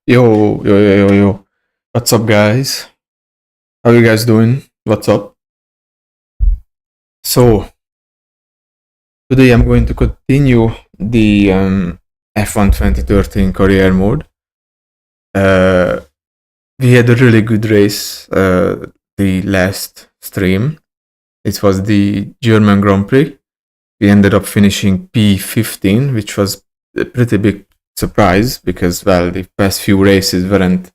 Yo. What's up, guys? How you guys doing? What's up? So, today I'm going to continue the F1 2013 career mode. We had a really good race the last stream. It was the German Grand Prix. We ended up finishing P15, which was a pretty big surprise because, well, the past few races weren't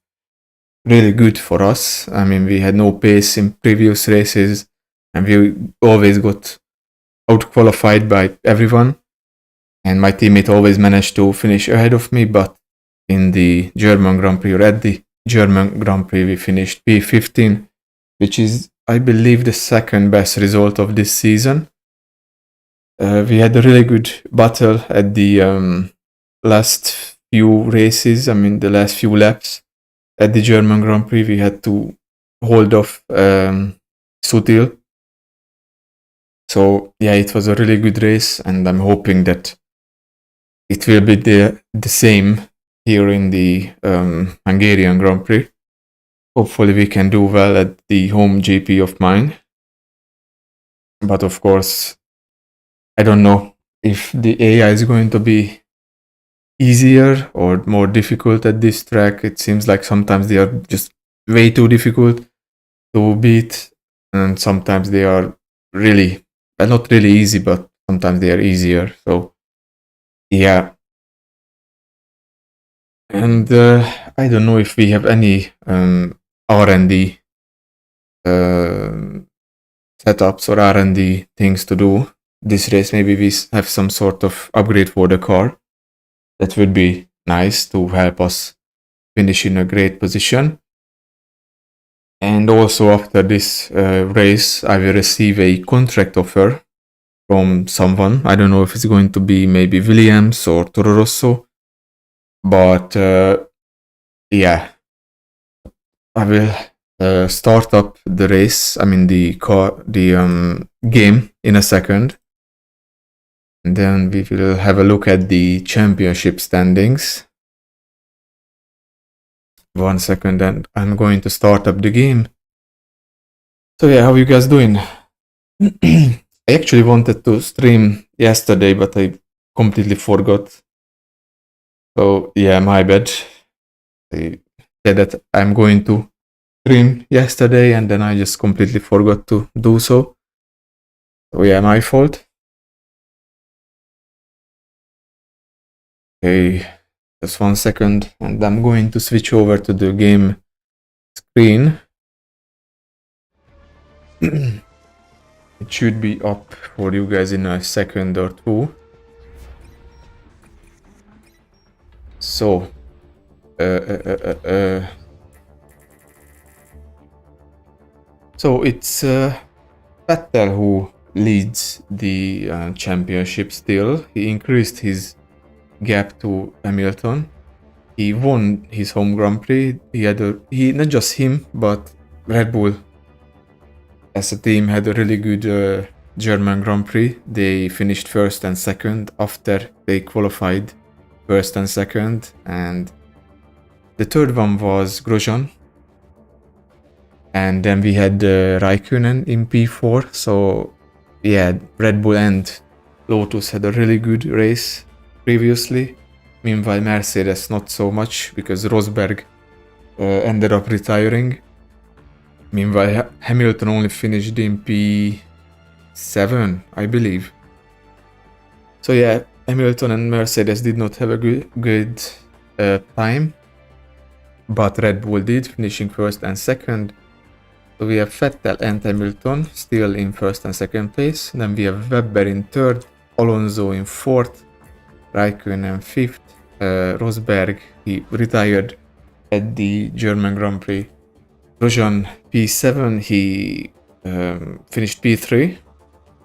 really good for us. I mean, we had no pace in previous races, and we always got out qualified by everyone. And my teammate always managed to finish ahead of me, but in the German Grand Prix, or at the German Grand Prix, we finished P15, which is, I believe, the second best result of this season. We had a really good battle at the last few races. I mean, the last few laps at the German Grand Prix, we had to hold off Sutil. So yeah, it was a really good race, and I'm hoping that it will be the same here in the Hungarian Grand Prix. Hopefully we can do well at the home GP of mine. But of course, I don't know if the AI is going to be easier or more difficult at this track. It seems like sometimes they are just way too difficult to beat, and sometimes they are really not really easy, but sometimes they are easier. So yeah, and I don't know if we have any R&D setups or R&D things to do this race. Maybe we have some sort of upgrade for the car. That would be nice to help us finish in a great position. And also after this race, I will receive a contract offer from someone. I don't know if it's going to be maybe Williams or Toro Rosso, but yeah, I will start up the race. I mean the game in a second. And then we will have a look at the championship standings. 1 second, and I'm going to start up the game. So yeah, how are you guys doing? I actually wanted to stream yesterday, but I completely forgot. So yeah, my bad. I said that I'm going to stream yesterday, and then I just completely forgot to do so. So yeah, my fault. Okay, just 1 second, and I'm going to switch over to the game screen. It should be up for you guys in a second or two. So, so it's Vettel who leads the championship still. He increased his gap to Hamilton. He won his home Grand Prix. He not just him, but Red Bull as a team had a really good German Grand Prix. They finished first and second after they qualified first and second, and the third one was Grosjean. And then we had Raikkonen in P4. So yeah, Red Bull and Lotus had a really good race previously. Meanwhile, Mercedes not so much because Rosberg ended up retiring. Meanwhile, Hamilton only finished in P7, I believe. So yeah, Hamilton and Mercedes did not have a good time, but Red Bull did, finishing first and second. So we have Vettel and Hamilton still in first and second place. Then we have Webber in third, Alonso in fourth, Raikkonen fifth, Rosberg, he retired at the German Grand Prix. Grosjean P7, he finished P3.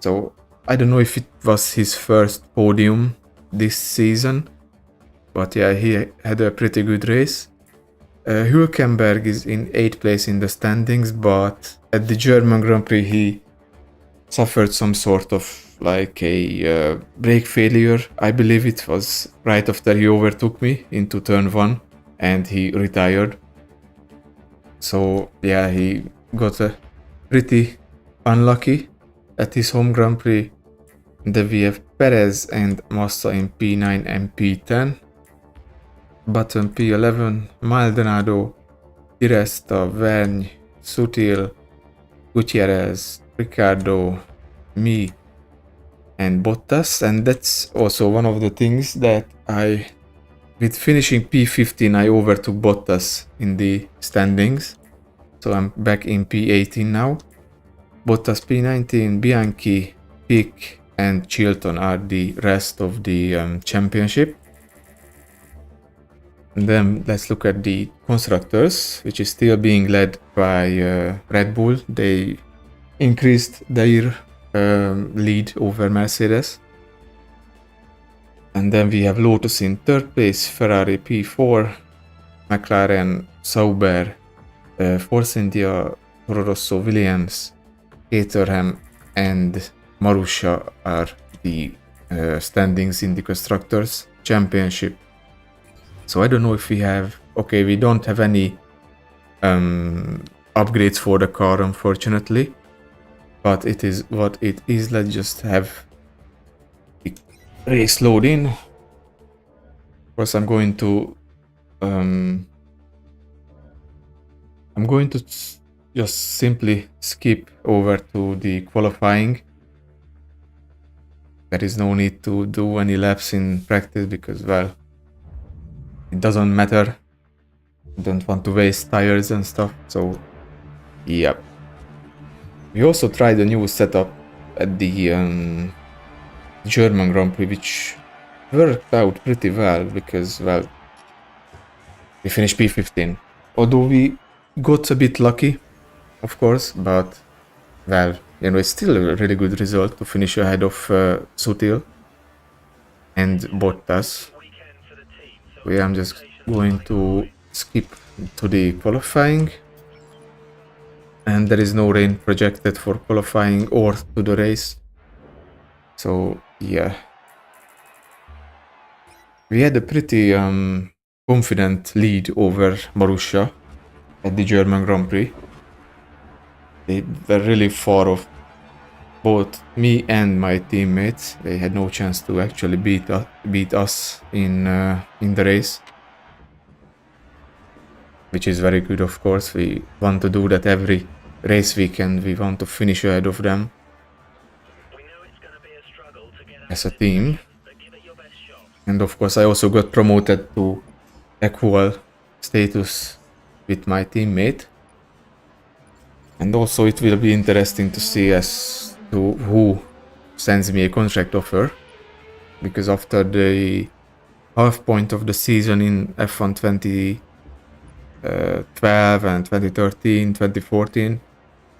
So I don't know if it was his first podium this season, but yeah, he had a pretty good race. Hülkenberg is in 8th place in the standings, but at the German Grand Prix he suffered some sort of like a brake failure. I believe it was right after he overtook me into turn 1. and he retired. So yeah, he got pretty unlucky at his home Grand Prix. Then we have Perez and Massa in P9 and P10. Button P11, Maldonado, Di Resta, Vergne, Sutil, Gutierrez, Ricardo, me, and Bottas. And that's also one of the things that with finishing P15, I overtook Bottas in the standings. So I'm back in P18 now. Bottas P19, Bianchi, Pick, and Chilton are the rest of the championship. And then let's look at the constructors, which is still being led by Red Bull. They increased their lead over Mercedes. And then we have Lotus in third place, Ferrari P4, McLaren, Sauber, Force India, Toro Rosso, Williams, Caterham, and Marussia are the standings in the Constructors Championship. So I don't know if we have... Okay, we don't have any upgrades for the car, unfortunately. But it is what it is. Let's just have the race load in. Of course, I'm going to just simply skip over to the qualifying. There is no need to do any laps in practice because, well, it doesn't matter. I don't want to waste tires and stuff, so yeah. We also tried a new setup at the German Grand Prix, which worked out pretty well because, well, we finished P15. Although we got a bit lucky, of course, but, well, you know, it's still a really good result to finish ahead of Sutil and Bottas. So yeah, I'm just going to skip to the qualifying. And there is no rain projected for qualifying or to the race. So yeah. We had a pretty confident lead over Marussia at the German Grand Prix. They were really far off both me and my teammates. They had no chance to actually beat us in the race, which is very good, of course. We want to do that every race weekend. We want to finish ahead of them as a team. And of course, I also got promoted to equal status with my teammate. And also it will be interesting to see as to who sends me a contract offer. Because after the half point of the season in F1 2012 and 2013, 2014,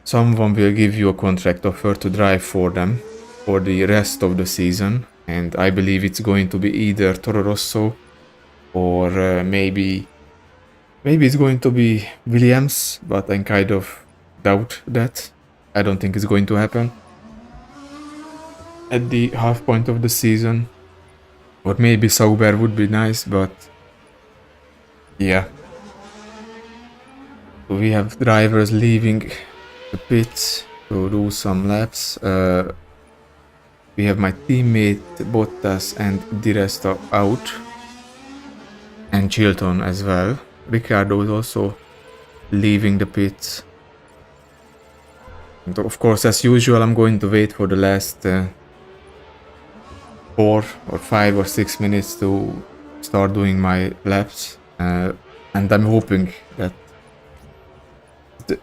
someone will give you a contract offer to drive for them for the rest of the season. And I believe it's going to be either Toro Rosso or maybe it's going to be Williams, but I kind of doubt that. I don't think it's going to happen at the half point of the season. Or maybe Sauber would be nice, but yeah. So we have drivers leaving the pits to do some laps. We have my teammate Bottas and Di Resta out. And Chilton as well. Ricardo is also leaving the pits. And of course, as usual, I'm going to wait for the last 4 or 5 or 6 minutes to start doing my laps. And I'm hoping that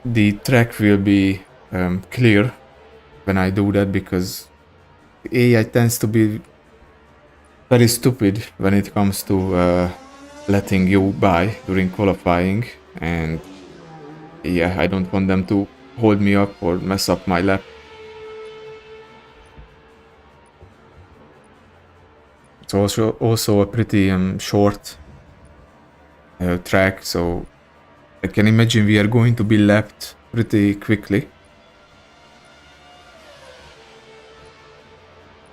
the track will be clear when I do that, because AI tends to be very stupid when it comes to letting you by during qualifying, and yeah, I don't want them to hold me up or mess up my lap. It's also a pretty short track, so I can imagine we are going to be lapped pretty quickly.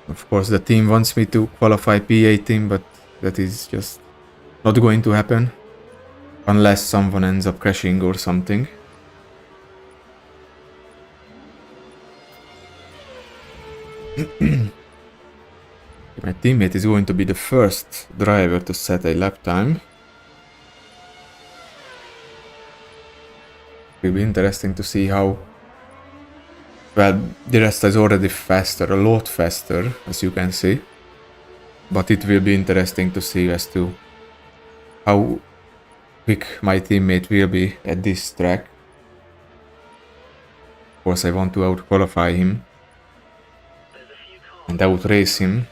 Of course, the team wants me to qualify P18, but that is just not going to happen. Unless someone ends up crashing or something. My teammate is going to be the first driver to set a lap time. Will be interesting to see how well the rest is already faster, a lot faster, as you can see. But it will be interesting to see as to how quick my teammate will be at this track. Of course, I want to out-qualify him and out-race him.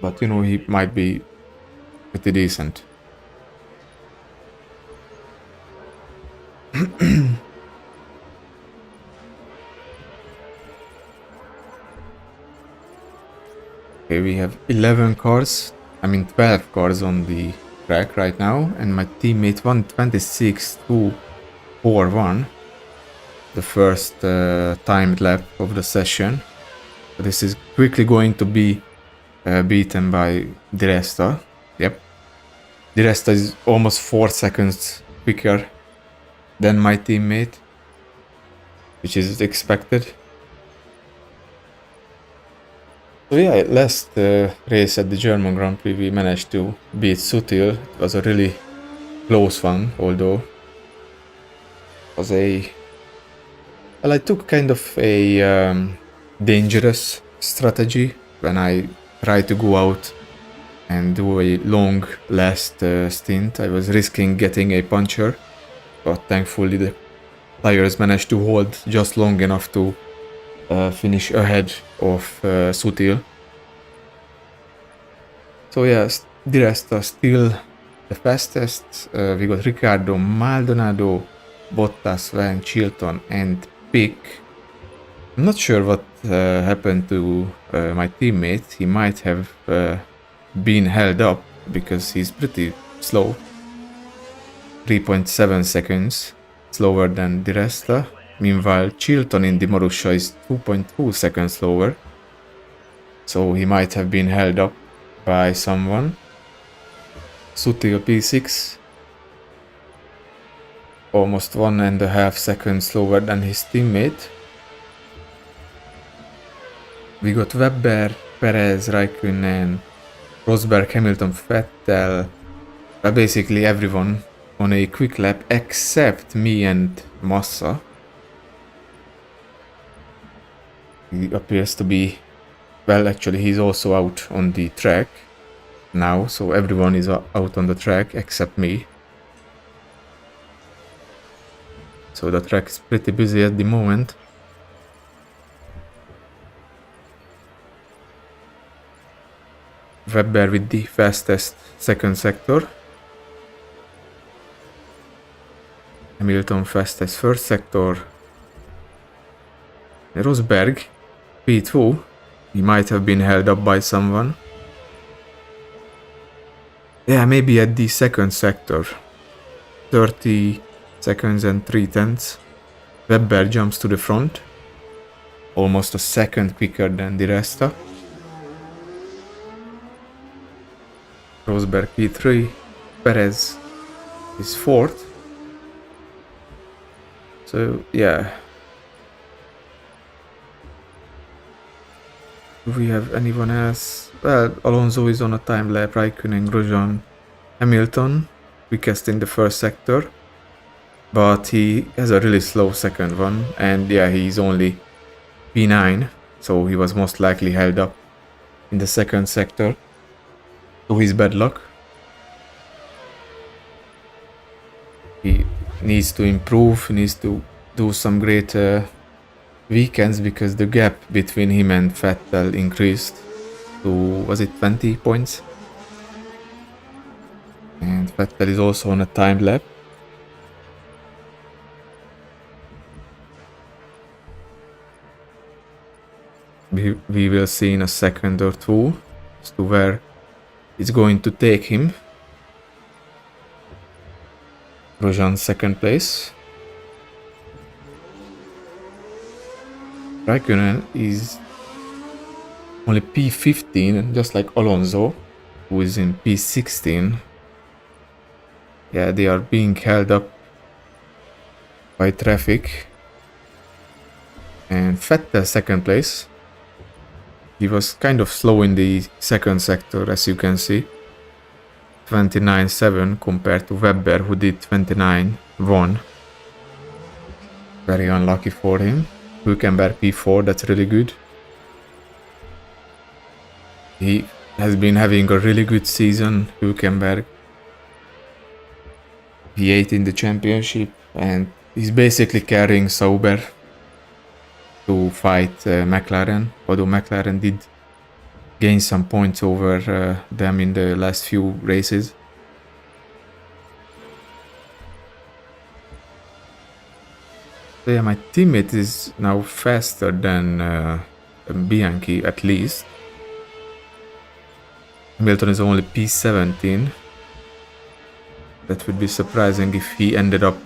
But you know, he might be pretty decent. Okay, we have 11 cars, 12 cars on the track right now, and my teammate 1:26.241, the first timed lap of the session. This is quickly going to be beaten by Di Resta. Yep, Di Resta is almost 4 seconds quicker than my teammate, which is expected. So yeah, last race at the German Grand Prix we managed to beat Sutil. It was a really close one, although it was well, I took kind of a dangerous strategy when I tried to go out and do a long last stint. I was risking getting a puncture, but thankfully the tires managed to hold just long enough to finish ahead of Sutil. So yes, Di Resta still the fastest. We got Ricciardo, Maldonado, Bottas, Van, Chilton, and Pick. I'm not sure what happened to my teammate. He might have been held up because he's pretty slow. 3.7 seconds slower than Di Resta. Meanwhile, Chilton in the Marussia is 2.2 seconds slower. So he might have been held up by someone. Sutil P6. Almost 1.5 seconds slower than his teammate. We got Webber, Perez, Raikkonen, Rosberg, Hamilton, Vettel. Basically everyone on a quick lap except me and Massa. He appears to be, well, actually he's also out on the track now, so everyone is out on the track except me. So the track is pretty busy at the moment. Webber with the fastest second sector. Hamilton fastest first sector. Rosberg P2. He might have been held up by someone. Yeah, maybe at the second sector. 30 seconds and 3/10. Webber jumps to the front. Almost a second quicker than Di Resta. Rosberg P3. Perez is fourth. So yeah. Do we have anyone else? Well, Alonso is on a time lap, Raikkonen, Grosjean, Hamilton, quickest in the first sector. But he has a really slow second one, and yeah, he's only P9, so he was most likely held up in the second sector. To his bad luck. He needs to improve, he needs to do some great weekends because the gap between him and Vettel increased to, was it 20 points? And Vettel is also on a time lap. We will see in a second or two as to where it's going to take him. Grosjean second place. Raikkonen is only P15, just like Alonso, who is in P16. Yeah, they are being held up by traffic. And Vettel second place. He was kind of slow in the second sector, as you can see. 29.7 compared to Webber, who did 29.1. Very unlucky for him. Hülkenberg P4, that's really good. He has been having a really good season, Hülkenberg. P8 in the championship, and he's basically carrying Sauber to fight McLaren, although McLaren did gain some points over them in the last few races. So yeah, my teammate is now faster than Bianchi, at least. Hamilton is only P17. That would be surprising if he ended up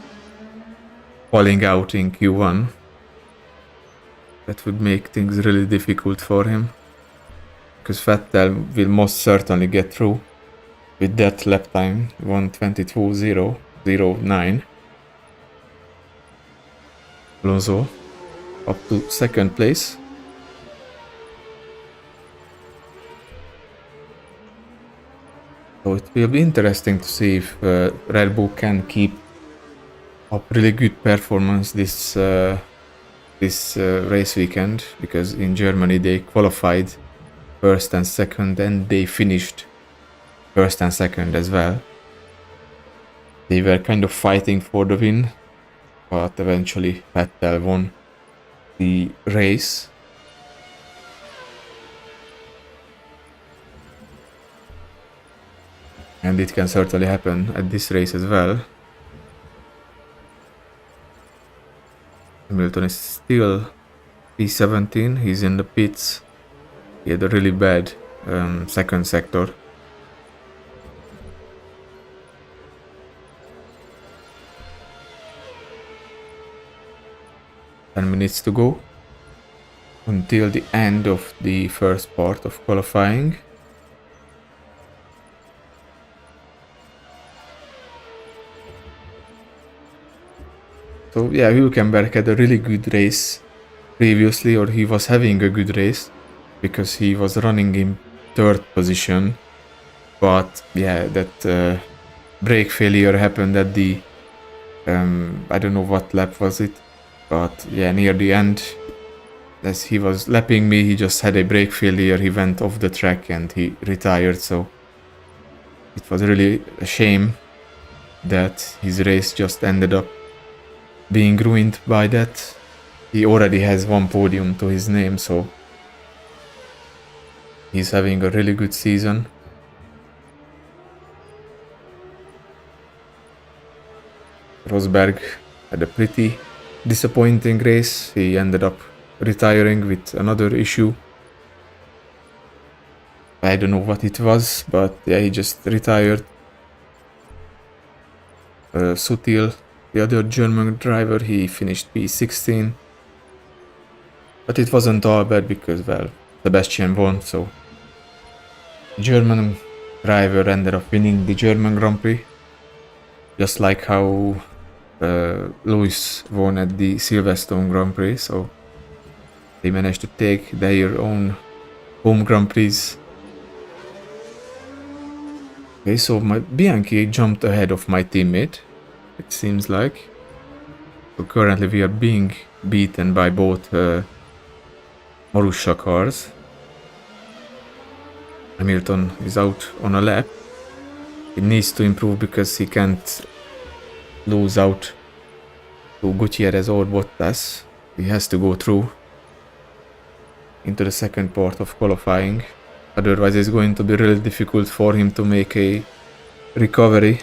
falling out in Q1. That would make things really difficult for him. Because Vettel will most certainly get through with that lap time, 1:22.009. Alonso up to second place. So it will be interesting to see if Red Bull can keep up really good performance this race weekend, because in Germany they qualified first and second, and they finished first and second as well. They were kind of fighting for the win, but eventually Vettel won the race. And it can certainly happen at this race as well. Hamilton is still P17, he's in the pits. He had a really bad second sector. Ten minutes to go until the end of the first part of qualifying. So yeah, Hülkenberg had a really good race previously, or he was having a good race, because he was running in third position. But yeah, that brake failure happened at the, I don't know what lap was it, but yeah, near the end, as he was lapping me, he just had a brake failure, he went off the track and he retired. So it was really a shame that his race just ended up being ruined by that. He already has one podium to his name, so he's having a really good season. Rosberg had a pretty disappointing race. He ended up retiring with another issue. I don't know what it was, but yeah, he just retired. Sutil, the other German driver, he finished P16. But it wasn't all bad because, well, Sebastian won, so German driver ended up winning the German Grand Prix. Just like how Lewis won at the Silverstone Grand Prix, so they managed to take their own home Grand Prix. Okay, so my Bianchi jumped ahead of my teammate, it seems like. So currently we are being beaten by both Marussia cars. Hamilton is out on a lap. He needs to improve because he can't lose out to Gutierrez or Bottas. He has to go through into the second part of qualifying. Otherwise it's going to be really difficult for him to make a recovery.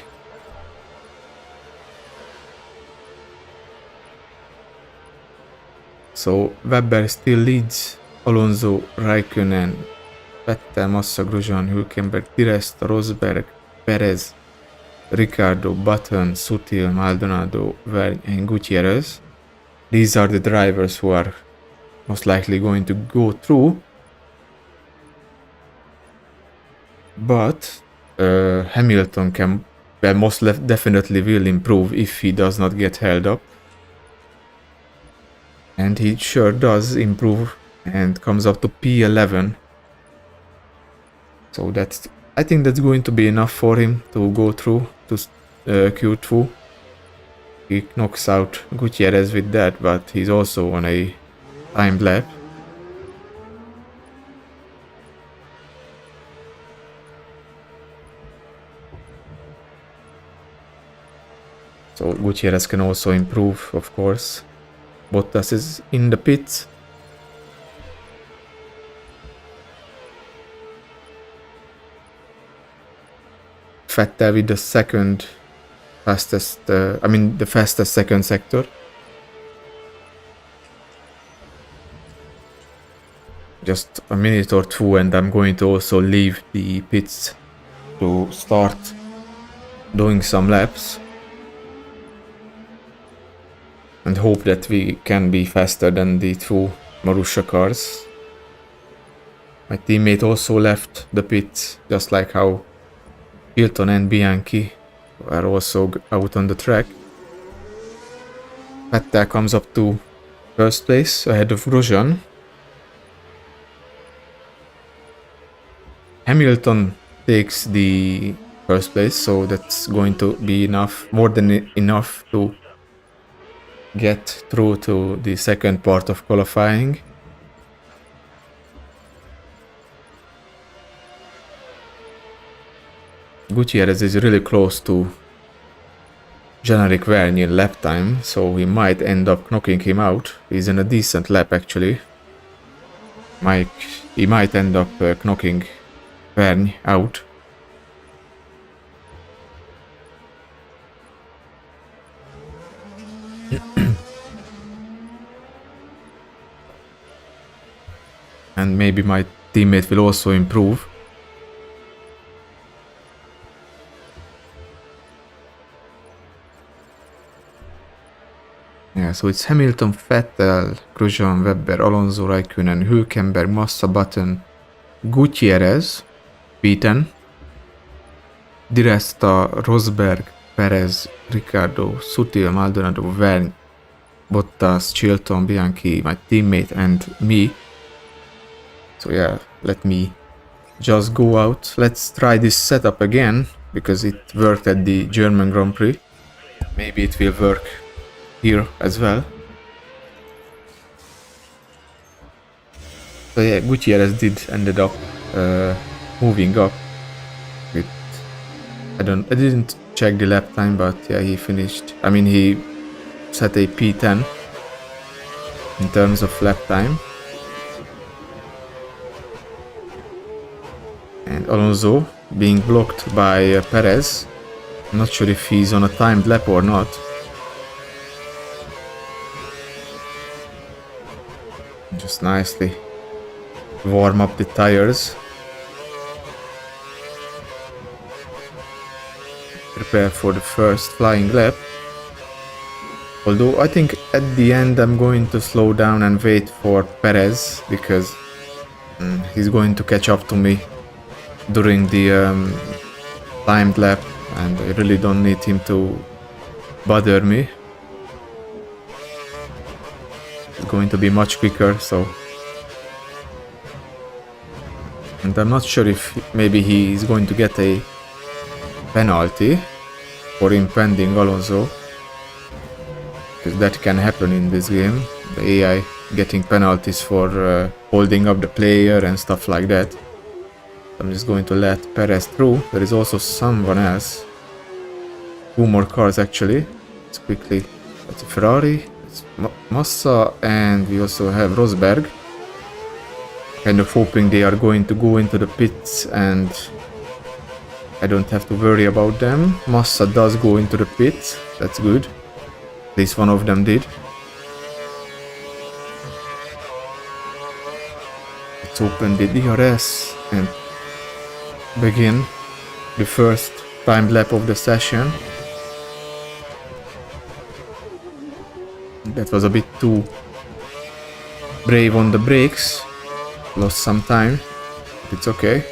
So Webber still leads. Alonso, Raikkonen, Vettel, Massa, Grosjean, Hülkenberg, Tires, Rosberg, Perez, Ricciardo, Button, Sutil, Maldonado, Vergne and Gutierrez. These are the drivers who are most likely going to go through. But Hamilton can well, definitely will improve if he does not get held up. And he sure does improve and comes up to P11. So I think that's going to be enough for him to go through to Q2. He knocks out Gutierrez with that, but he's also on a timed lap. So Gutierrez can also improve, of course. Bottas is in the pits. Vettel with the second fastest, the fastest second sector. Just a minute or two and I'm going to also leave the pits to start doing some laps. And hope that we can be faster than the two Marussia cars. My teammate also left the pits, just like how Hilton and Bianchi are also out on the track. Vettel comes up to first place ahead of Grosjean. Hamilton takes the first place, so that's going to be enough, more than enough to get through to the second part of qualifying. Gutierrez is really close to Jean-Eric Vergne in lap time, so he might end up knocking him out. He's in a decent lap actually. He might end up knocking Vergne out. And maybe my teammate will also improve. Yeah, so it's Hamilton, Vettel, Grosjean, Webber, Alonso, Raikkonen, Hülkenberg, Massa, Button, Gutierrez, P10, Di Resta, Rosberg, Perez, Ricciardo, Sutil, Maldonado, Vergne, Bottas, Chilton, Bianchi, my teammate, and me. So yeah, let me just go out. Let's try this setup again, because it worked at the German Grand Prix. Maybe it will work here as well. So yeah, Gutierrez ended up moving up with, I didn't check the lap time, but yeah, he finished. I mean, he set a P10 in terms of lap time. And Alonso being blocked by Perez. I'm not sure if he's on a timed lap or not. Just nicely warm up the tires. Prepare for the first flying lap. Although I think at the end I'm going to slow down and wait for Perez, because he's going to catch up to me during the timed lap, and I really don't need him to bother me. It's going to be much quicker, so. And I'm not sure if maybe he is going to get a penalty for impending Alonso, because that can happen in this game. The AI getting penalties for holding up the player and stuff like that. I'm just going to let Perez through. There is also someone else. Two more cars actually. Let's quickly. That's a Ferrari. It's Massa, and we also have Rosberg. Kind of hoping they are going to go into the pits and I don't have to worry about them. Massa does go into the pits. That's good. At least one of them did. Let's open the DRS and begin the first time lap of the session. That was a bit too brave on the brakes. Lost some time. It's okay.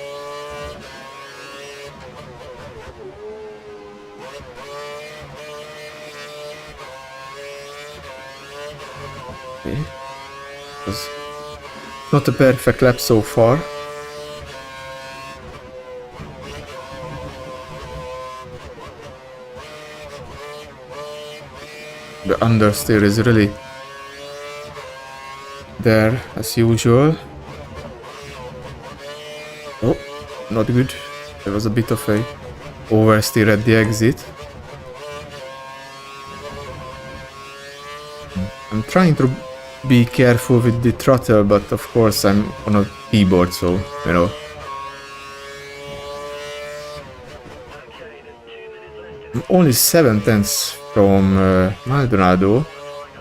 Not a perfect lap so far. The understeer is really there as usual. Oh, not good. There was a bit of a oversteer at the exit. I'm trying to be careful with the throttle, but of course I'm on a keyboard, so, you know. I'm only 7/10 from Maldonado.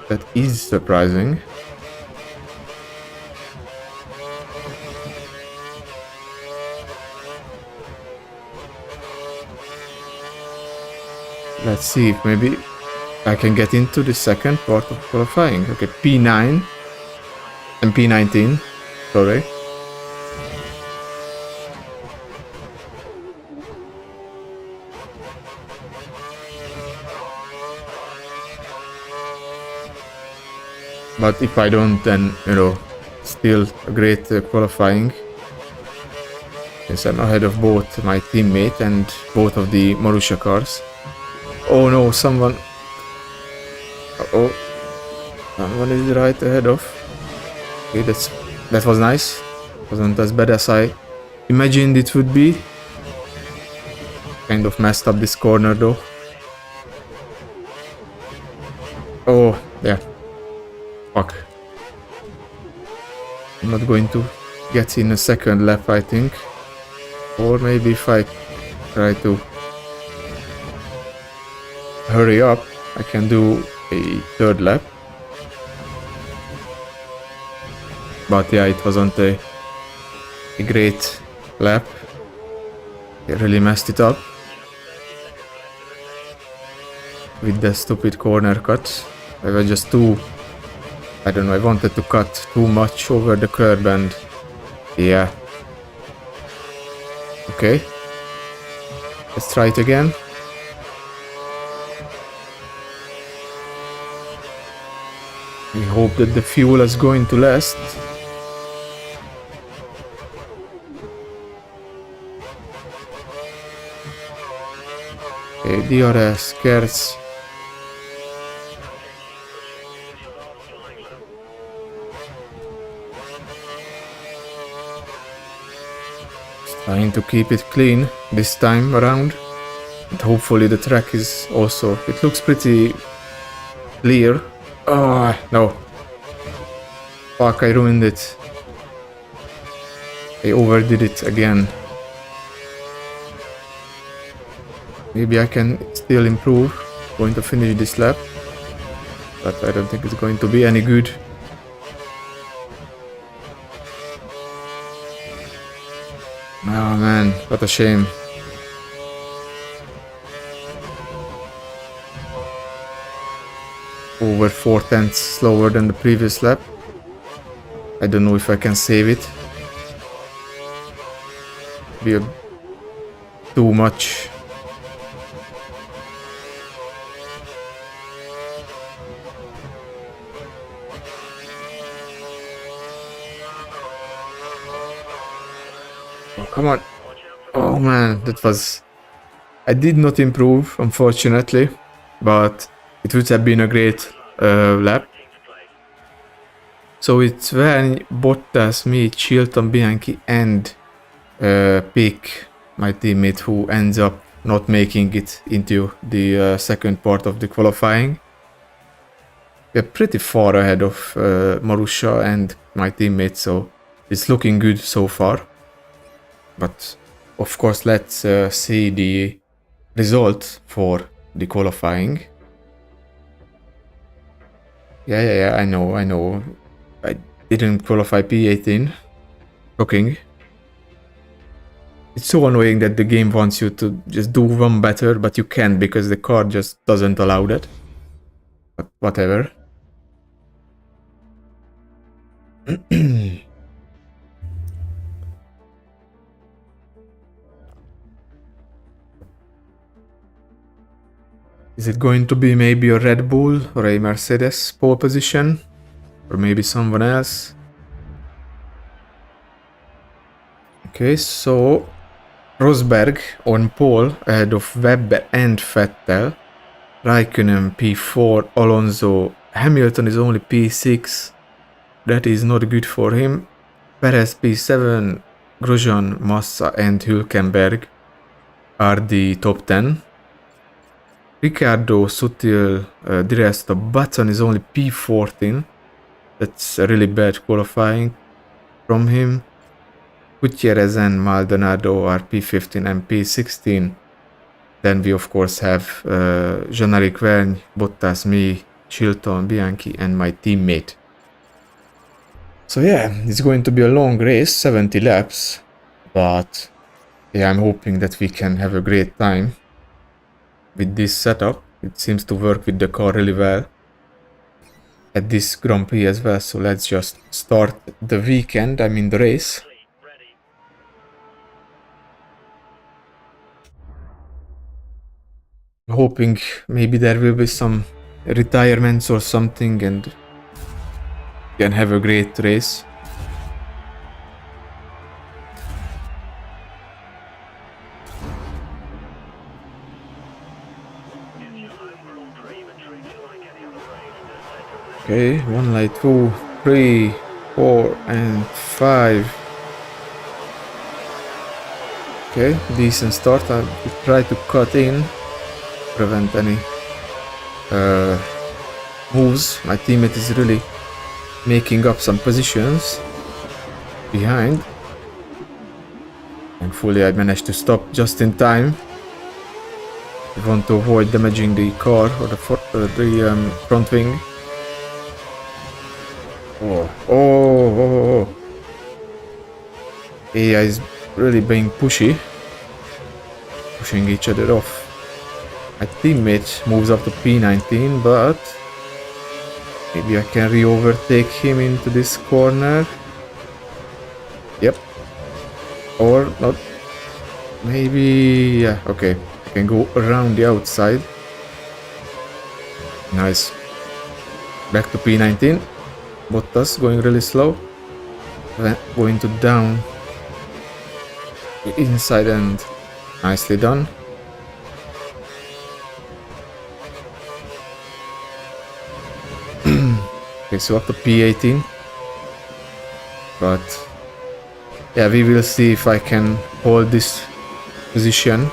That is surprising. Let's see if maybe I can get into the second part of qualifying. Okay, P9 and P19, sorry. But if I don't, then, you know, still a great qualifying. Since I'm ahead of both my teammate and both of the Marussia cars. Oh no, someone... Uh-oh. Someone is right ahead of. Okay, that was nice. Wasn't as bad as I imagined it would be. Kind of messed up this corner though. Oh, yeah. Fuck. I'm not going to get in a second lap, I think. Or maybe if I try to hurry up, I can do a third lap. But yeah, it wasn't a great lap. It really messed it up with the stupid corner cut. I was just too... I don't know, I wanted to cut too much over the curb and... yeah. Okay. Let's try it again. We hope that the fuel is going to last. Okay, DRS, cares. Trying to keep it clean this time around. And hopefully the track is also... it looks pretty clear. Oh, no. Fuck, I ruined it. I overdid it again. Maybe I can still improve. Going to finish this lap. But I don't think it's going to be any good. Oh man, what a shame. Over 4/10 slower than the previous lap. I don't know if I can save it. Be too much. Oh, come on. Oh man, that was... I did not improve, unfortunately, but it would have been a great lap. So it's when Bottas, me, Chilton, Bianchi and Pick, my teammate, who ends up not making it into the second part of the qualifying. We're pretty far ahead of Marussia and my teammate, so it's looking good so far. But of course, let's see the result for the qualifying. Yeah, I know. I didn't qualify P18. Shocking. It's so annoying that the game wants you to just do one better, but you can't because the car just doesn't allow that. But whatever. Is it going to be maybe a Red Bull or a Mercedes pole position? Or maybe someone else? Okay, so Rosberg on pole ahead of Webber and Vettel. Raikkonen P4, Alonso. Hamilton is only P6. That is not good for him. Perez P7, Grosjean, Massa and Hülkenberg are the top 10. Ricciardo, Sutil, the rest. The Button is only P14. That's a really bad qualifying from him. Gutierrez and Maldonado are P15 and P16. Then we of course have Jean-Eric Vergne, Bottas, me, Chilton, Bianchi and my teammate. So yeah, it's going to be a long race, 70 laps, but yeah, I'm hoping that we can have a great time with this setup. It seems to work with the car really well at this Grand Prix as well, so let's just start the weekend, I mean the race. Hoping maybe there will be some retirements or something and can have a great race. Okay, 1 light, 2, 3, 4 and 5. Okay, decent start. I will try to cut in, prevent any moves. My teammate is really making up some positions behind. Thankfully I managed to stop just in time. I want to avoid damaging the car or the front wing. Oh. AI is really being pushy. Pushing each other off. My teammate moves up to P19, but maybe I can re-overtake him into this corner. Yep. Or not. Maybe... yeah, okay. I can go around the outside. Nice. Back to P19. Bottas going really slow. Going to down the inside end. Nicely done. Okay, so up to P18. But yeah, we will see if I can hold this position.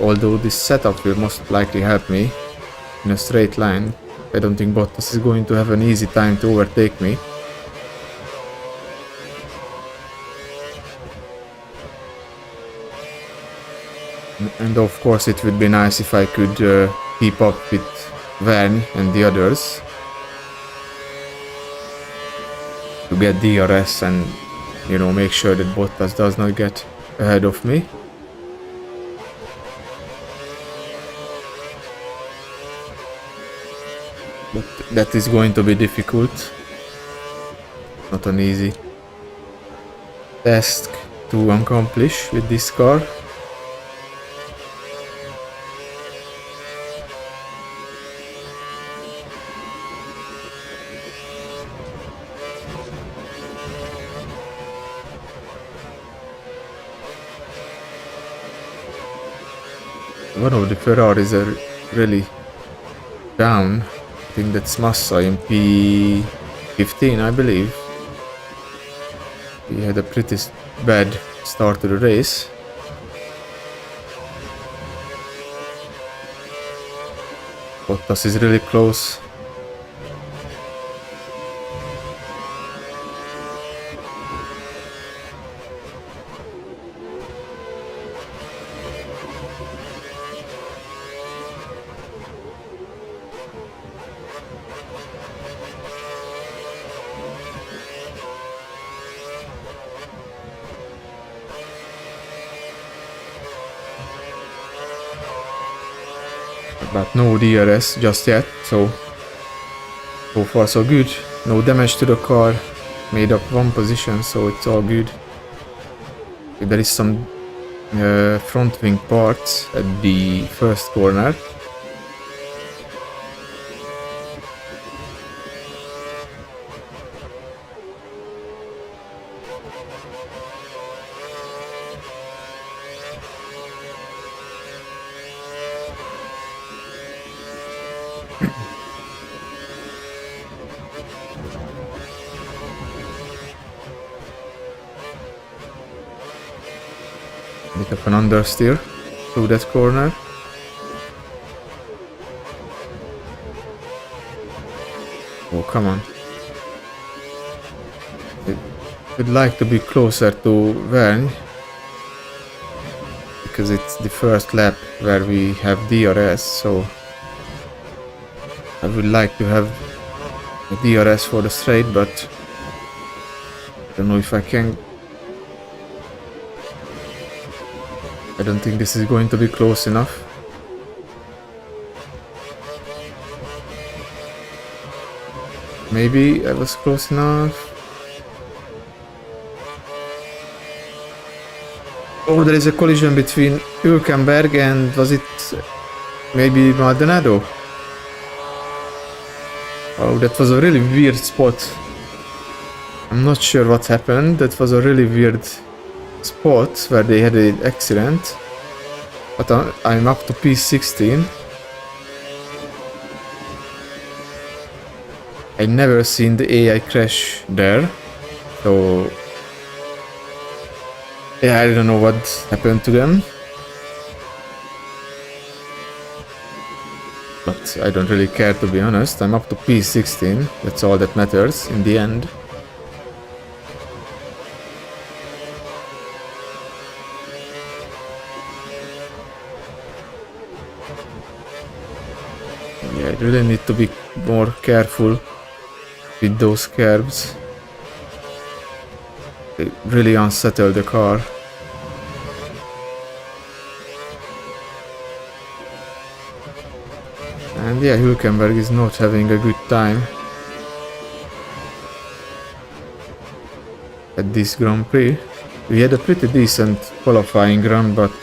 Although this setup will most likely help me in a straight line. I don't think Bottas is going to have an easy time to overtake me. And of course it would be nice if I could keep up with Vergne and the others to get DRS and, you know, make sure that Bottas does not get ahead of me. But that is going to be difficult. Not an easy task to accomplish with this car. One of the Ferraris are really down. I think that's Massa in P15, I believe. He had a pretty bad start to the race. Bottas is really close. But no DRS just yet, so far so good. No damage to the car, made up one position, so it's all good. There is some front wing parts at the first corner. Bit of an understeer through that corner. Oh, come on. I would like to be closer to Vern, because it's the first lap where we have DRS, so I would like to have a DRS for the straight, but I don't know if I can. I don't think this is going to be close enough. Maybe I was close enough. Oh, there is a collision between Hülkenberg and was it maybe Maldonado? Oh, that was a really weird spot. I'm not sure what happened. That was a really weird spot where they had an accident. But I'm up to P16. I never seen the AI crash there. So yeah, I don't know what happened to them. But I don't really care, to be honest. I'm up to P16. That's all that matters in the end. Yeah, I really need to be more careful with those curbs. They really unsettle the car. And yeah, Hülkenberg is not having a good time at this Grand Prix. We had a pretty decent qualifying run, but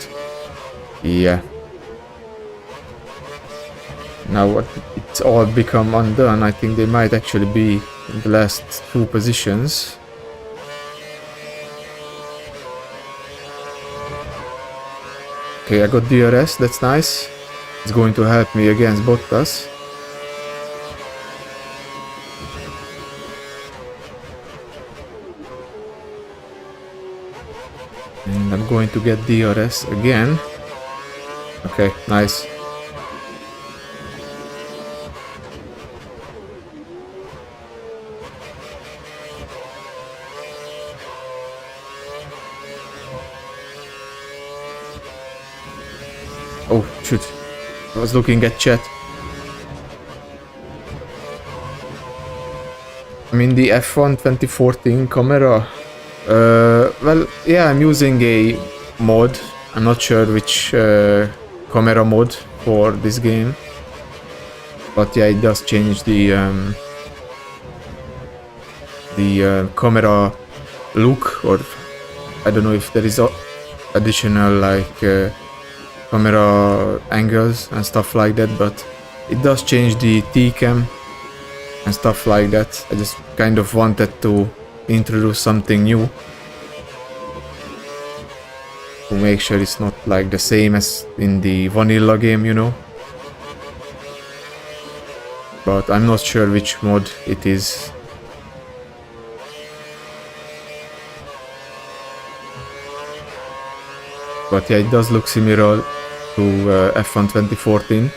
yeah. Now it's all become undone. I think they might actually be in the last two positions. Okay, I got DRS, that's nice. It's going to help me against Bottas. And I'm going to get DRS again. Okay, nice. Oh, shoot. I was looking at chat. I'm in the F1 2014 camera. Well, yeah, I'm using a mod. I'm not sure which camera mod for this game. But yeah, it does change the camera look, or I don't know if there is additional like camera angles and stuff like that, but it does change the T-cam and stuff like that. I just kind of wanted to introduce something new to make sure it's not like the same as in the vanilla game, you know. But I'm not sure which mod it is. But yeah, it does look similar to F1 2014.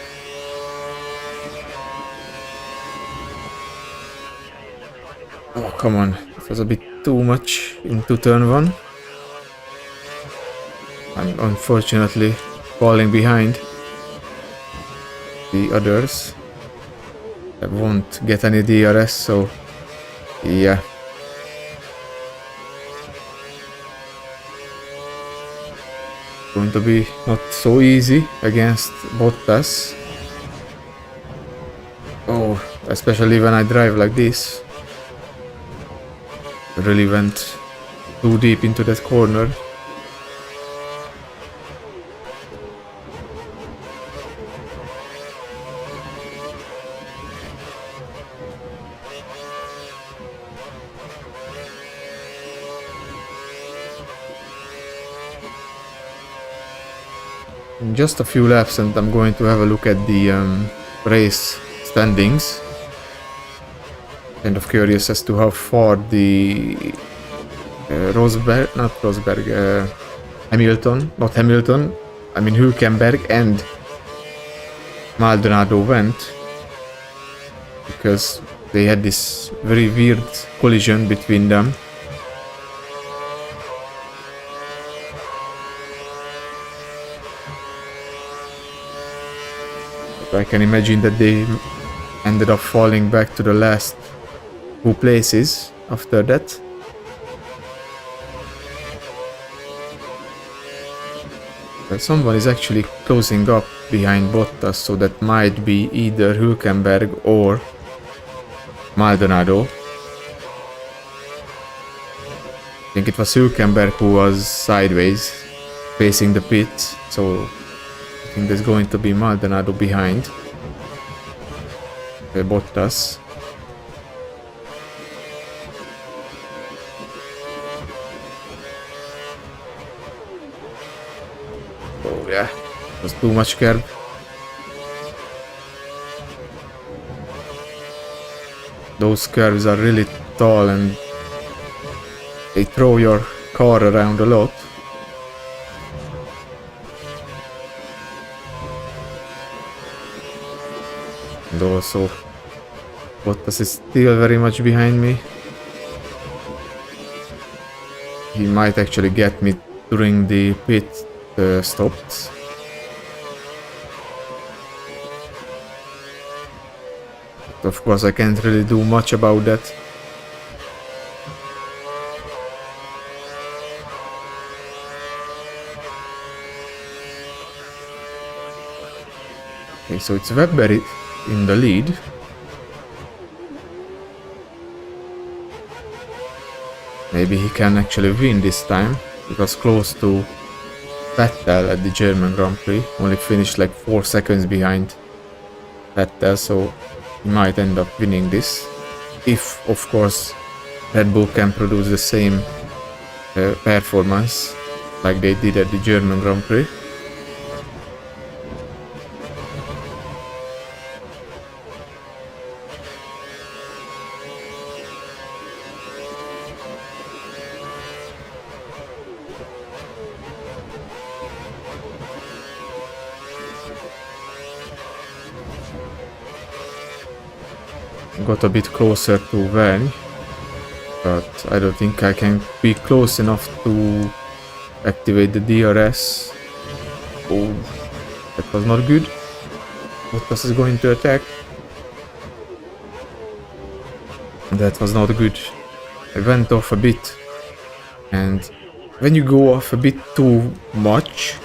Oh, come on. It was a bit too much into turn 1. I'm unfortunately falling behind the others. I won't get any DRS, so yeah. Going to be not so easy against Bottas. Oh, especially when I drive like this. I really went too deep into that corner. In just a few laps and I'm going to have a look at the race standings. Kind of curious as to how far the Hülkenberg and Maldonado went, because they had this very weird collision between them. But I can imagine that they ended up falling back to the last 2 places after that. But someone is actually closing up behind Bottas, so that might be either Hülkenberg or Maldonado. I think it was Hülkenberg who was sideways, facing the pit, so I think there's going to be Maldonado behind Bottas. Oh yeah, it was too much curb. Those curves are really tall and they throw your car around a lot. And also, Bottas is still very much behind me. He might actually get me during the pit stops. But of course, I can't really do much about that. Okay, so it's Webber in the lead. Maybe he can actually win this time. It was close to Vettel at the German Grand Prix. Only finished like 4 seconds behind Vettel, so he might end up winning this. If, of course, Red Bull can produce the same performance like they did at the German Grand Prix. Got a bit closer to Verne, but I don't think I can be close enough to activate the DRS. Oh, that was not good. Bottas is going to attack. That was not good. I went off a bit, and when you go off a bit too much,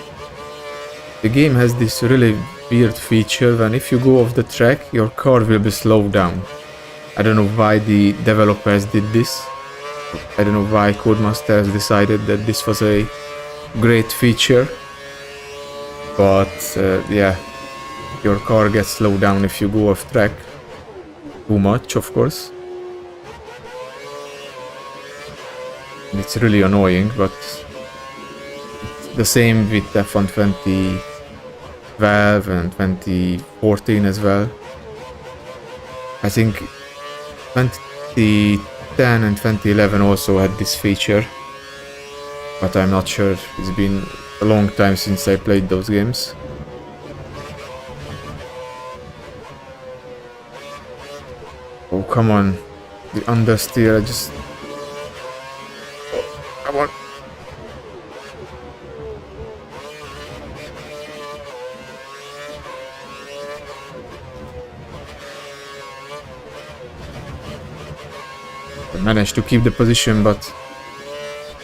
the game has this really weird feature when if you go off the track, your car will be slowed down. I don't know why the developers did this. I don't know why Codemasters decided that this was a great feature. But yeah, your car gets slowed down if you go off track too much, of course. And it's really annoying, but it's the same with F1 2012 and 2014 as well. I think 2010 and 2011 also had this feature, but I'm not sure. It's been a long time since I played those games. Oh, come on. The understeer, I just... Oh, come on. I managed to keep the position, but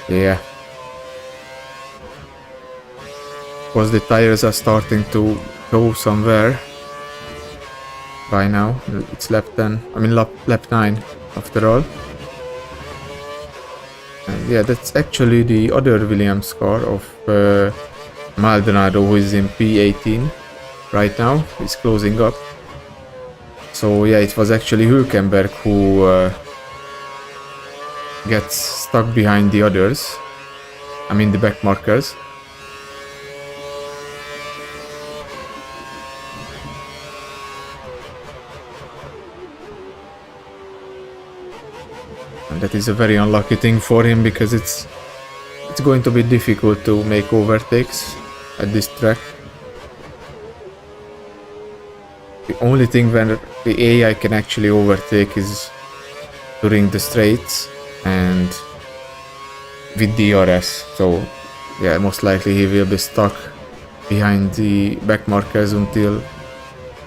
yeah. Of course, the tires are starting to go somewhere by now. It's lap 10, I mean lap 9 after all. And yeah, that's actually the other Williams car of Maldonado, who is in P18 right now. He's closing up. So yeah, it was actually Hülkenberg who gets stuck behind the others. I mean the back markers. And that is a very unlucky thing for him because it's going to be difficult to make overtakes at this track. The only thing when the AI can actually overtake is during the straights and with DRS. So yeah, most likely he will be stuck behind the back markers until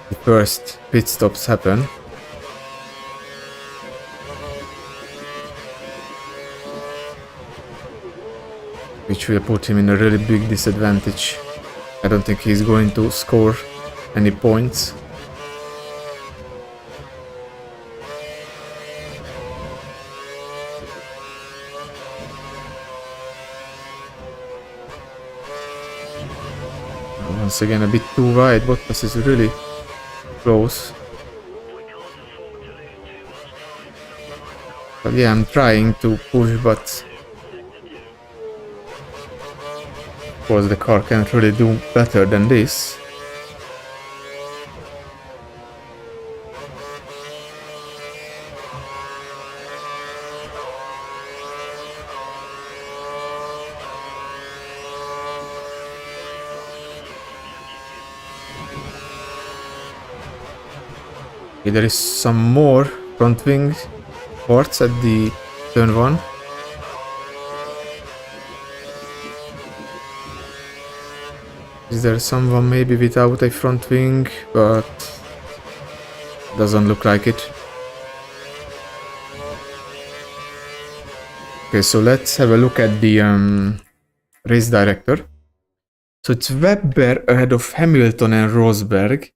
the first pit stops happen. Which will put him in a really big disadvantage. I don't think he's going to score any points. Once again a bit too wide, Bottas is really close. But yeah, I'm trying to push, but of course the car can't really do better than this. Okay, there is some more front wing parts at the turn 1. Is there someone maybe without a front wing, but doesn't look like it. Okay, so let's have a look at the race director. So it's Webber ahead of Hamilton and Rosberg.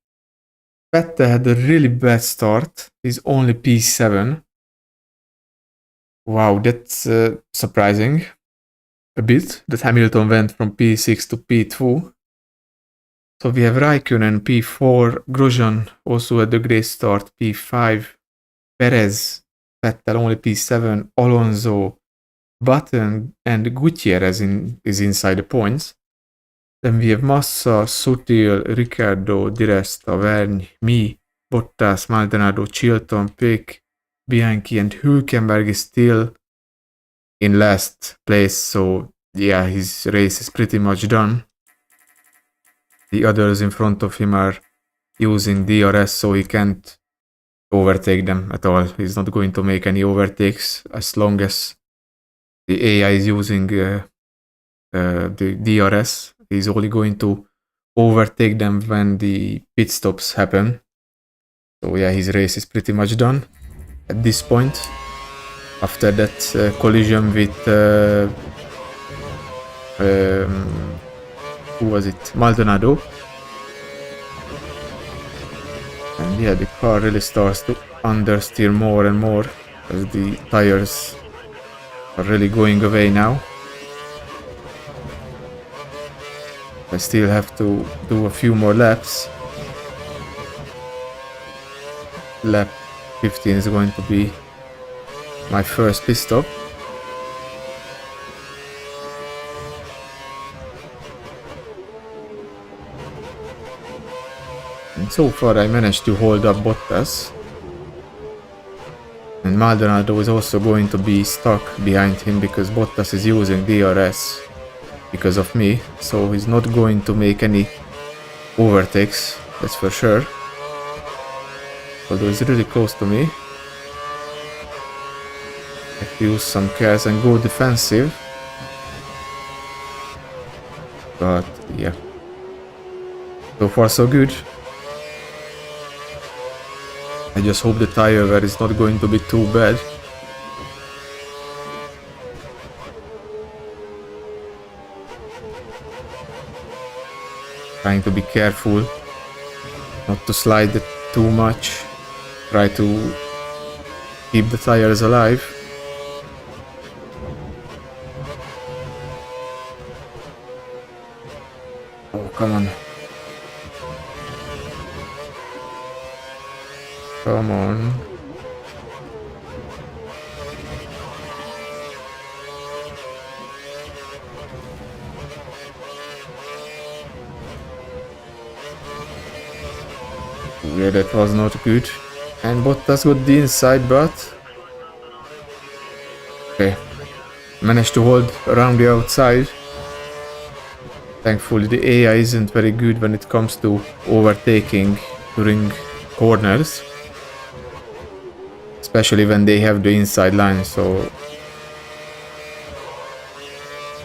Vettel had a really bad start. He's only P7. Wow, that's surprising a bit that Hamilton went from P6 to P2. So we have Raikkonen P4, Grosjean also had a great start, P5, Perez, Vettel only P7, Alonso, Button and Gutierrez is inside the points. Then we have Massa, Sutil, Ricciardo, Di Resta, Vergne, me, Bottas, Maldonado, Chilton, Pick, Bianchi and Hülkenberg is still in last place, so yeah, his race is pretty much done. The others in front of him are using DRS, so he can't overtake them at all. He's not going to make any overtakes as long as the AI is using the DRS. He's only going to overtake them when the pit stops happen. So yeah, his race is pretty much done at this point. After that collision with who was it? Maldonado. And yeah, the car really starts to understeer more and more as the tires are really going away now. I still have to do a few more laps. Lap 15 is going to be my first pit stop. And so far I managed to hold up Bottas. And Maldonado is also going to be stuck behind him because Bottas is using DRS because of me. So he's not going to make any overtakes, that's for sure. Although he's really close to me. I have to use some cares and go defensive. But yeah. So far so good. I just hope the tire wear is not going to be too bad. Trying to be careful not to slide it too much. Try to keep the tires alive. Oh, come on. Come on. Yeah, that was not good. And Bottas got the inside, but Okay. Managed to hold around the outside. Thankfully the AI isn't very good when it comes to overtaking during corners. Especially when they have the inside line, so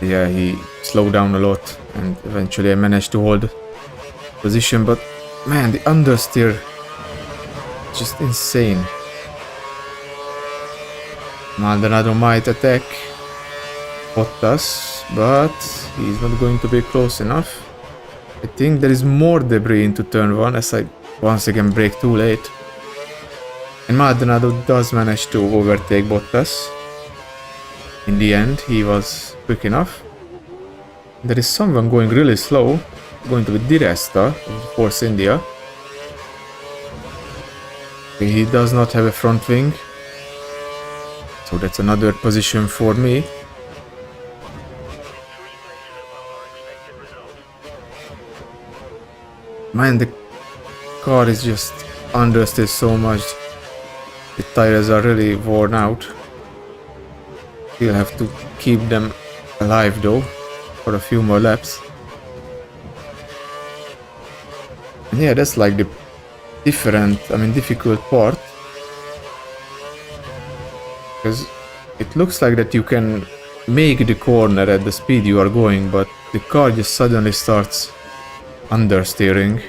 yeah, he slowed down a lot and eventually I managed to hold position, but man, the understeer is just insane. Maldonado might attack Bottas, but he's not going to be close enough. I think there is more debris into turn 1 as I once again brake too late. And Maldonado does manage to overtake Bottas. In the end, he was quick enough. There is someone going really slow, going to be Di Resta of Force India. He does not have a front wing, so that's another position for me. Man, the car is just understeered so much. The tires are really worn out. You'll have to keep them alive though for a few more laps. And yeah, that's like the difficult part. Because it looks like that you can make the corner at the speed you are going, but the car just suddenly starts understeering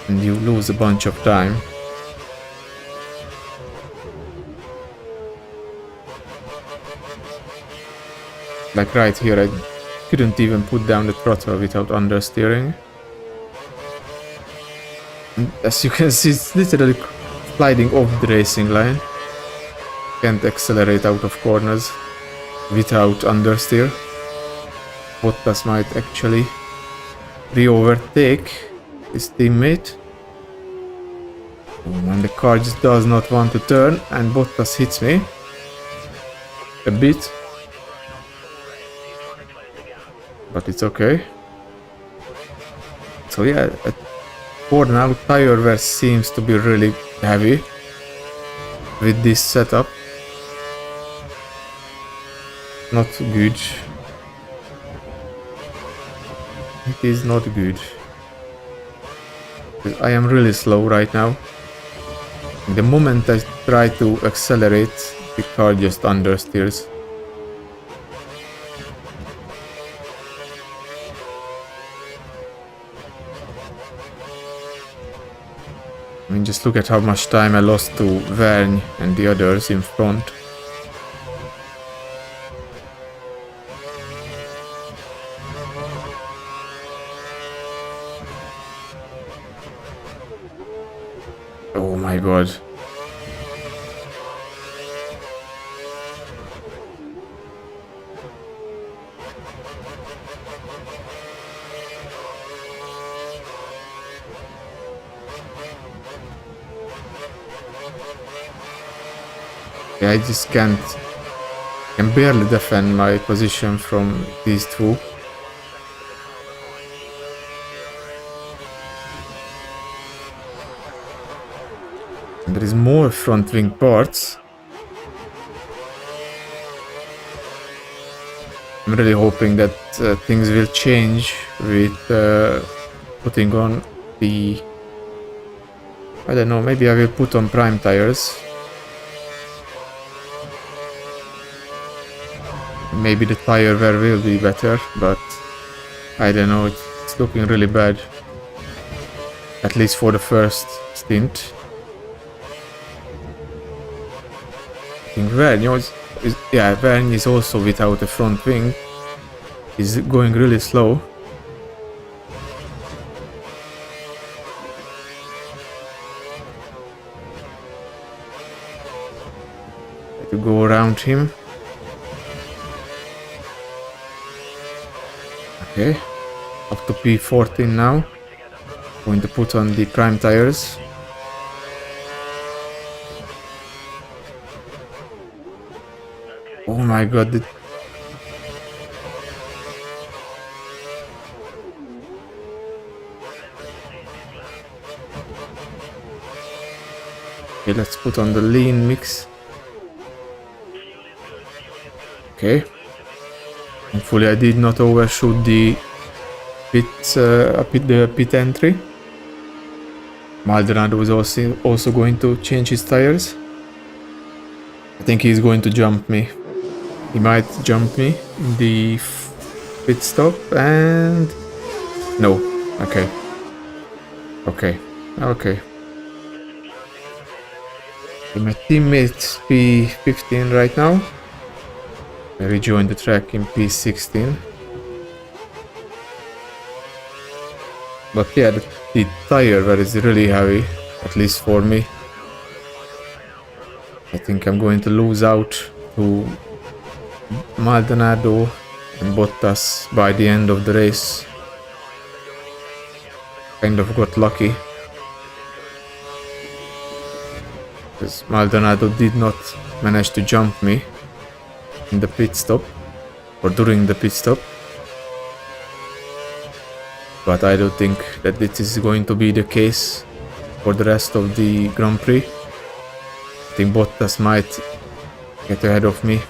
and you lose a bunch of time. Like right here, I couldn't even put down the throttle without understeering. And as you can see, it's literally sliding off the racing line. Can't accelerate out of corners without understeer. Bottas might actually re-overtake his teammate. And the car just does not want to turn and Bottas hits me a bit. But it's okay. So yeah, for now tire wear seems to be really heavy with this setup. Not good. It is not good. I am really slow right now. The moment I try to accelerate, the car just understeers. I mean, just look at how much time I lost to Verne and the others in front. Oh my god. Yeah, I just can barely defend my position from these two. And there is more front wing parts. I'm really hoping that things will change with putting on the... I don't know, maybe I will put on prime tires. Maybe the tire wear will be better, but I don't know, it's looking really bad. At least for the first stint. I think Verne is also without a front wing. He's going really slow. Try to go around him. Okay, up to P14 now. Going to put on the prime tires. Oh my god. Okay, let's put on the lean mix. Okay. Hopefully I did not overshoot the pit entry. Maldonado is also going to change his tires. I think he's going to jump me. He might jump me in the pit stop and... No. Okay. Okay. Okay. My teammate's P15 right now. I rejoined the track in P16. But yeah, the tire wear is really heavy, at least for me. I think I'm going to lose out to Maldonado and Bottas by the end of the race. Kind of got lucky. Because Maldonado did not manage to jump me in the pit stop or during the pit stop. But I don't think that this is going to be the case for the rest of the Grand Prix. I think Bottas might get ahead of me.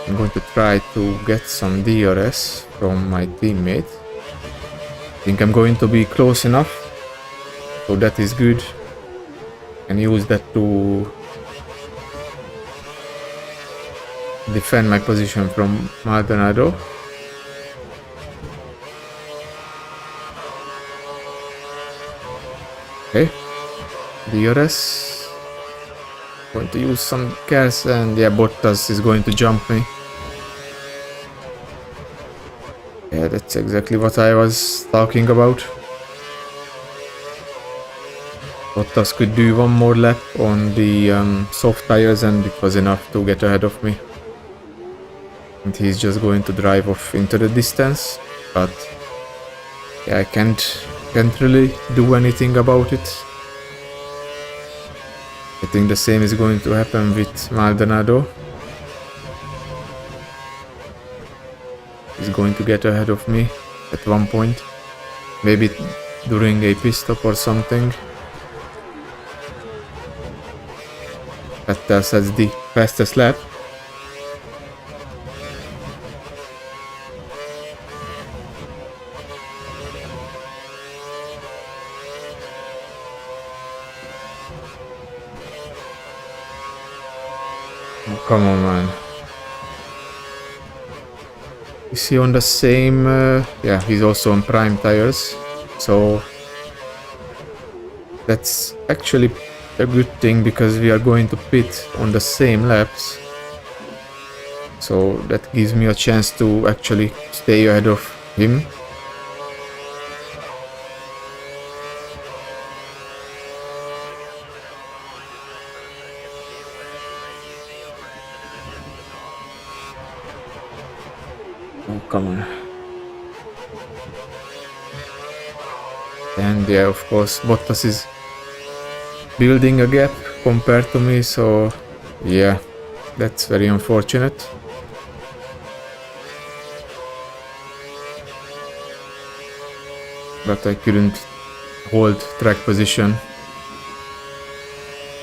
I'm going to try to get some DRS from my teammate. I think I'm going to be close enough. So that is good. And use that to defend my position from Maldonado. Okay. DRS. Going to use some gas and yeah, Bottas is going to jump me. Yeah, that's exactly what I was talking about. Bottas could do one more lap on the soft tires and it was enough to get ahead of me. And he's just going to drive off into the distance, but yeah, I can't really do anything about it. I think the same is going to happen with Maldonado. He's going to get ahead of me at one point, maybe during a pit stop or something. That sets the fastest lap. Oh, come on, man. Is he on the same... yeah, he's also on prime tires. So that's actually a good thing because we are going to pit on the same laps. So that gives me a chance to actually stay ahead of him. Oh, come on. And yeah, of course, Bottas is building a gap compared to me, so yeah, that's very unfortunate. But I couldn't hold track position.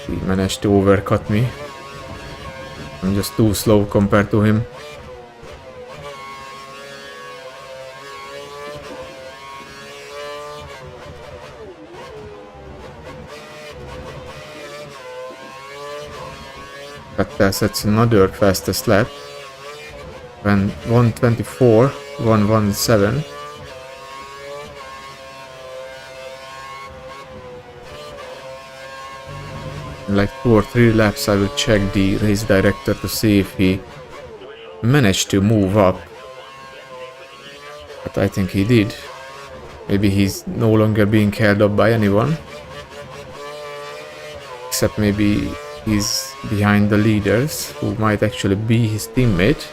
He managed to overcut me. I'm just too slow compared to him. But that's another fastest lap. When 1:24, 1:17. In like 2 or 3 laps I will check the race director to see if he managed to move up. But I think he did. Maybe he's no longer being held up by anyone. Except maybe he's behind the leaders, who might actually be his teammate.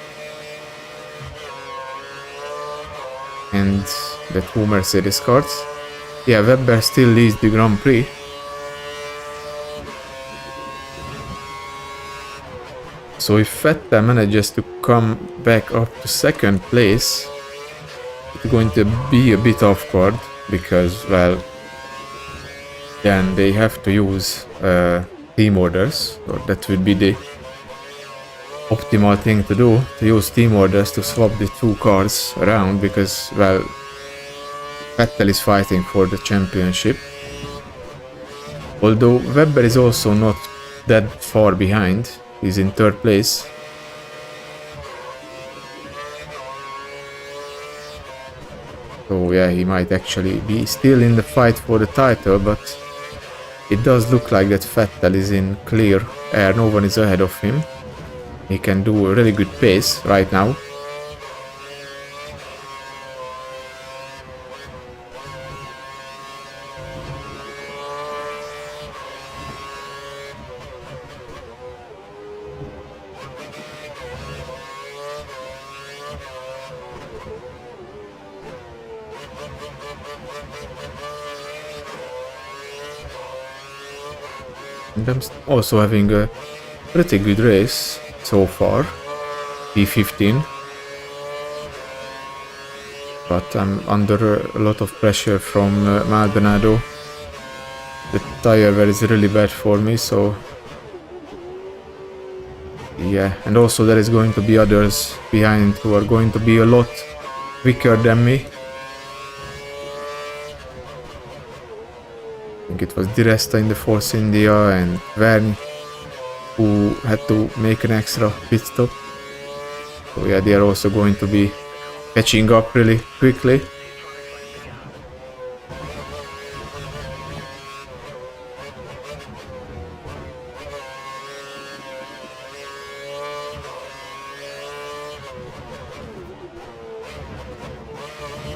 And the 2 Mercedes cars. Yeah, Webber still leads the Grand Prix. So if Vettel manages to come back up to second place, it's going to be a bit off guard because, well, then they have to use team orders, so that would be the optimal thing to do, to use team orders to swap the two cars around because, well, Vettel is fighting for the championship. Although Webber is also not that far behind, he's in third place. So yeah, he might actually be still in the fight for the title, but it does look like that Vettel is in clear air, no one is ahead of him. He can do a really good pace right now. And I'm also having a pretty good race so far, P15, but I'm under a lot of pressure from Maldonado. The tire wear is really bad for me, so yeah, and also there is going to be others behind who are going to be a lot quicker than me. I think it was Di Resta in the Force India and Verne who had to make an extra pit stop. So yeah, they are also going to be catching up really quickly.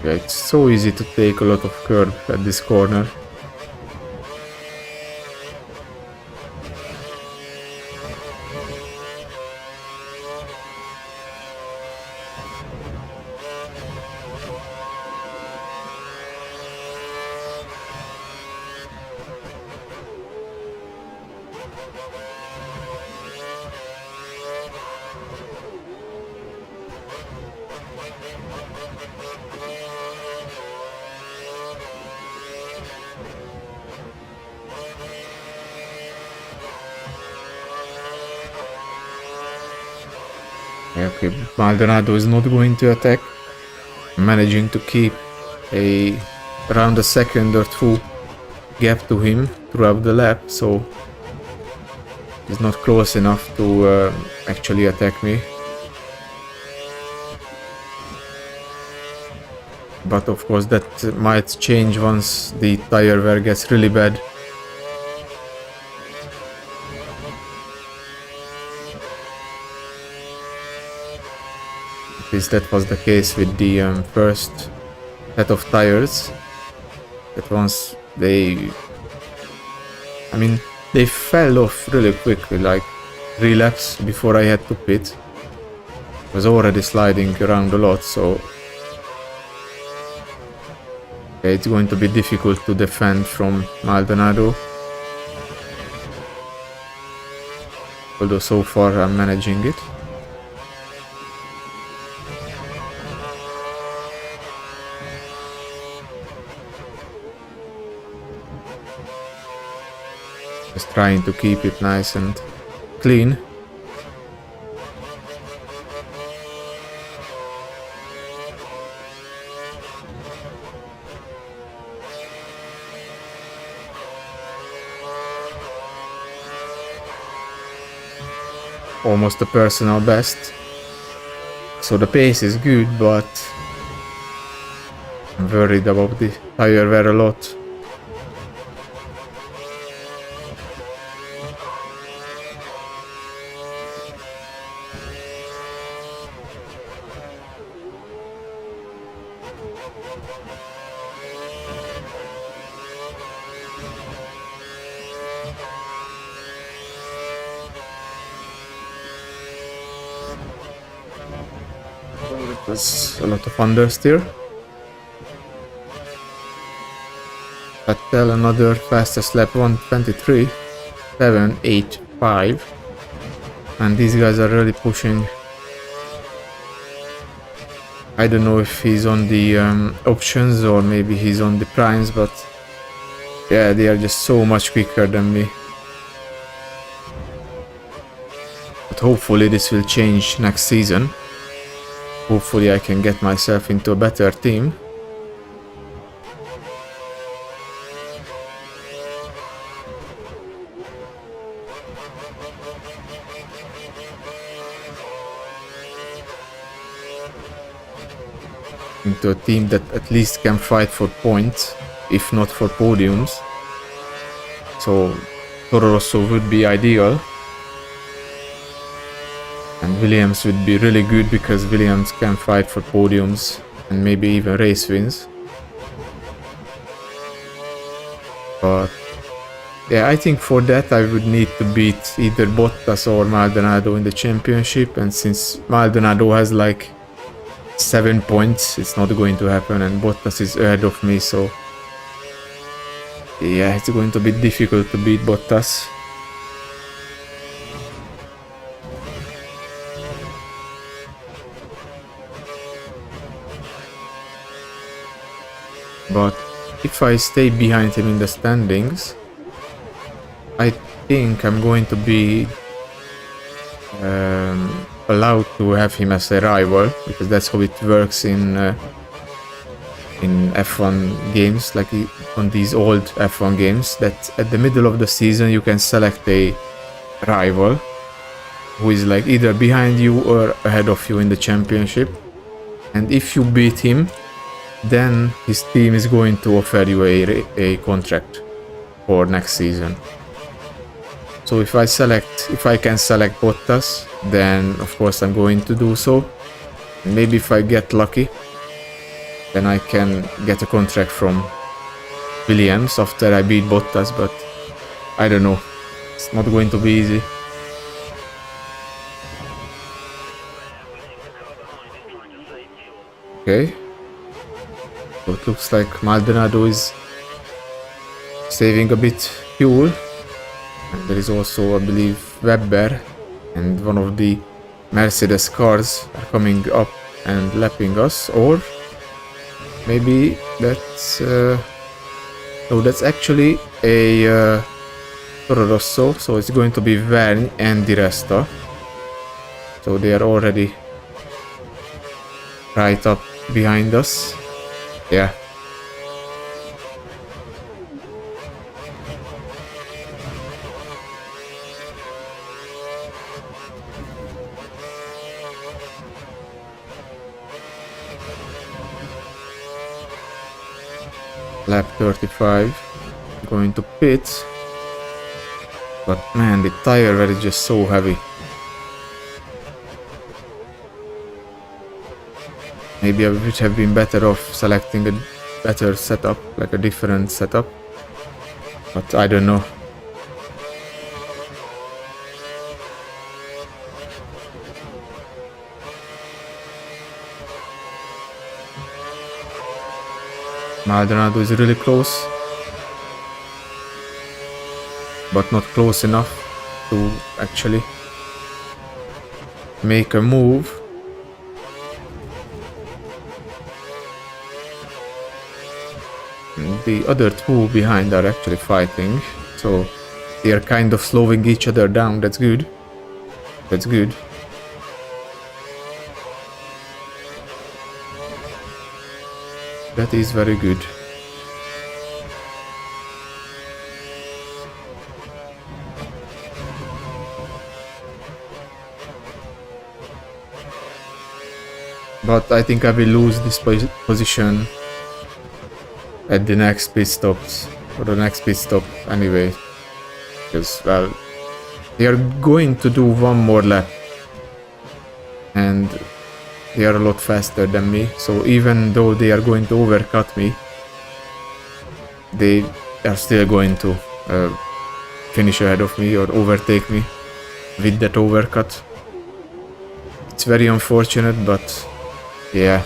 Yeah, it's so easy to take a lot of curb at this corner. Yeah, okay, Maldonado is not going to attack. Managing to keep around a second or two gap to him throughout the lap, so he's not close enough to actually attack me. But of course that might change once the tire wear gets really bad. At least that was the case with the first set of tires. That once they fell off really quickly, like 3 laps before I had to pit. I was already sliding around a lot, so okay, it's going to be difficult to defend from Maldonado. Although so far I'm managing it. Just trying to keep it nice and clean. Almost a personal best. So the pace is good, but I'm worried about the tire wear a lot. There's a lot of understeer. Vettel another fastest lap, 1:23.785, and these guys are really pushing. I don't know if he's on the options or maybe he's on the primes, but yeah, they are just so much quicker than me. But hopefully this will change next season. Hopefully I can get myself into a better team. Into a team that at least can fight for points, if not for podiums. So Toro Rosso would be ideal. And Williams would be really good because Williams can fight for podiums and maybe even race wins. But yeah, I think for that I would need to beat either Bottas or Maldonado in the championship, and since Maldonado has like 7 points, it's not going to happen, and Bottas is ahead of me, so yeah, it's going to be difficult to beat Bottas. But if I stay behind him in the standings, I think I'm going to be allowed to have him as a rival, because that's how it works in F1 games, like on these old F1 games, that at the middle of the season you can select a rival who is like either behind you or ahead of you in the championship, and if you beat him, then his team is going to offer you a contract for next season. So if I can select Bottas, then of course I'm going to do so. Maybe if I get lucky, then I can get a contract from Williams after I beat Bottas, but I don't know. It's not going to be easy. Okay. So it looks like Maldonado is saving a bit fuel. And there is also, I believe, Webber and one of the Mercedes cars are coming up and lapping us, or maybe that's no, that's actually a Toro Rosso, so it's going to be Verne and Di Resta. So they are already right up behind us. Yeah. Lap 35, going to pit, but man, the tire wear is just so heavy. Maybe I would have been better off selecting a better setup, like a different setup, but I don't know. Maldonado is really close, but not close enough to actually make a move. The other two behind are actually fighting, so they are kind of slowing each other down. That's good. That's good. That is very good. But I think I will lose this position at the next pit stops, or the next pit stop anyway, because, well, they are going to do one more lap and they are a lot faster than me, so even though they are going to overcut me, they are still going to finish ahead of me or overtake me with that overcut. It's very unfortunate, but yeah,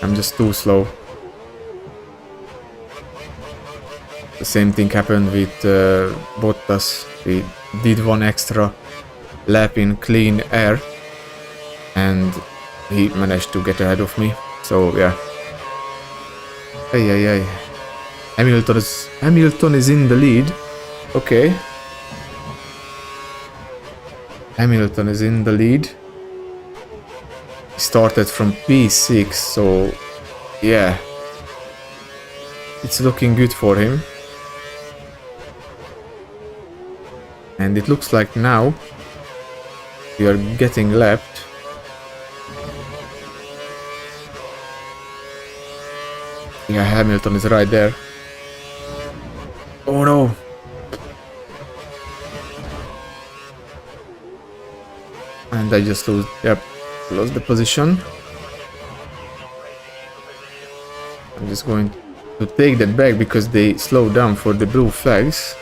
I'm just too slow. The same thing happened with Bottas. We did one extra lap in clean air and he managed to get ahead of me. So yeah. Hey. Hamilton is in the lead. Okay. Hamilton is in the lead. He started from P6, so yeah. It's looking good for him. And it looks like now we are getting lapped. Yeah, Hamilton is right there. Oh no! And I just lost the position. I'm just going to take that back because they slowed down for the blue flags.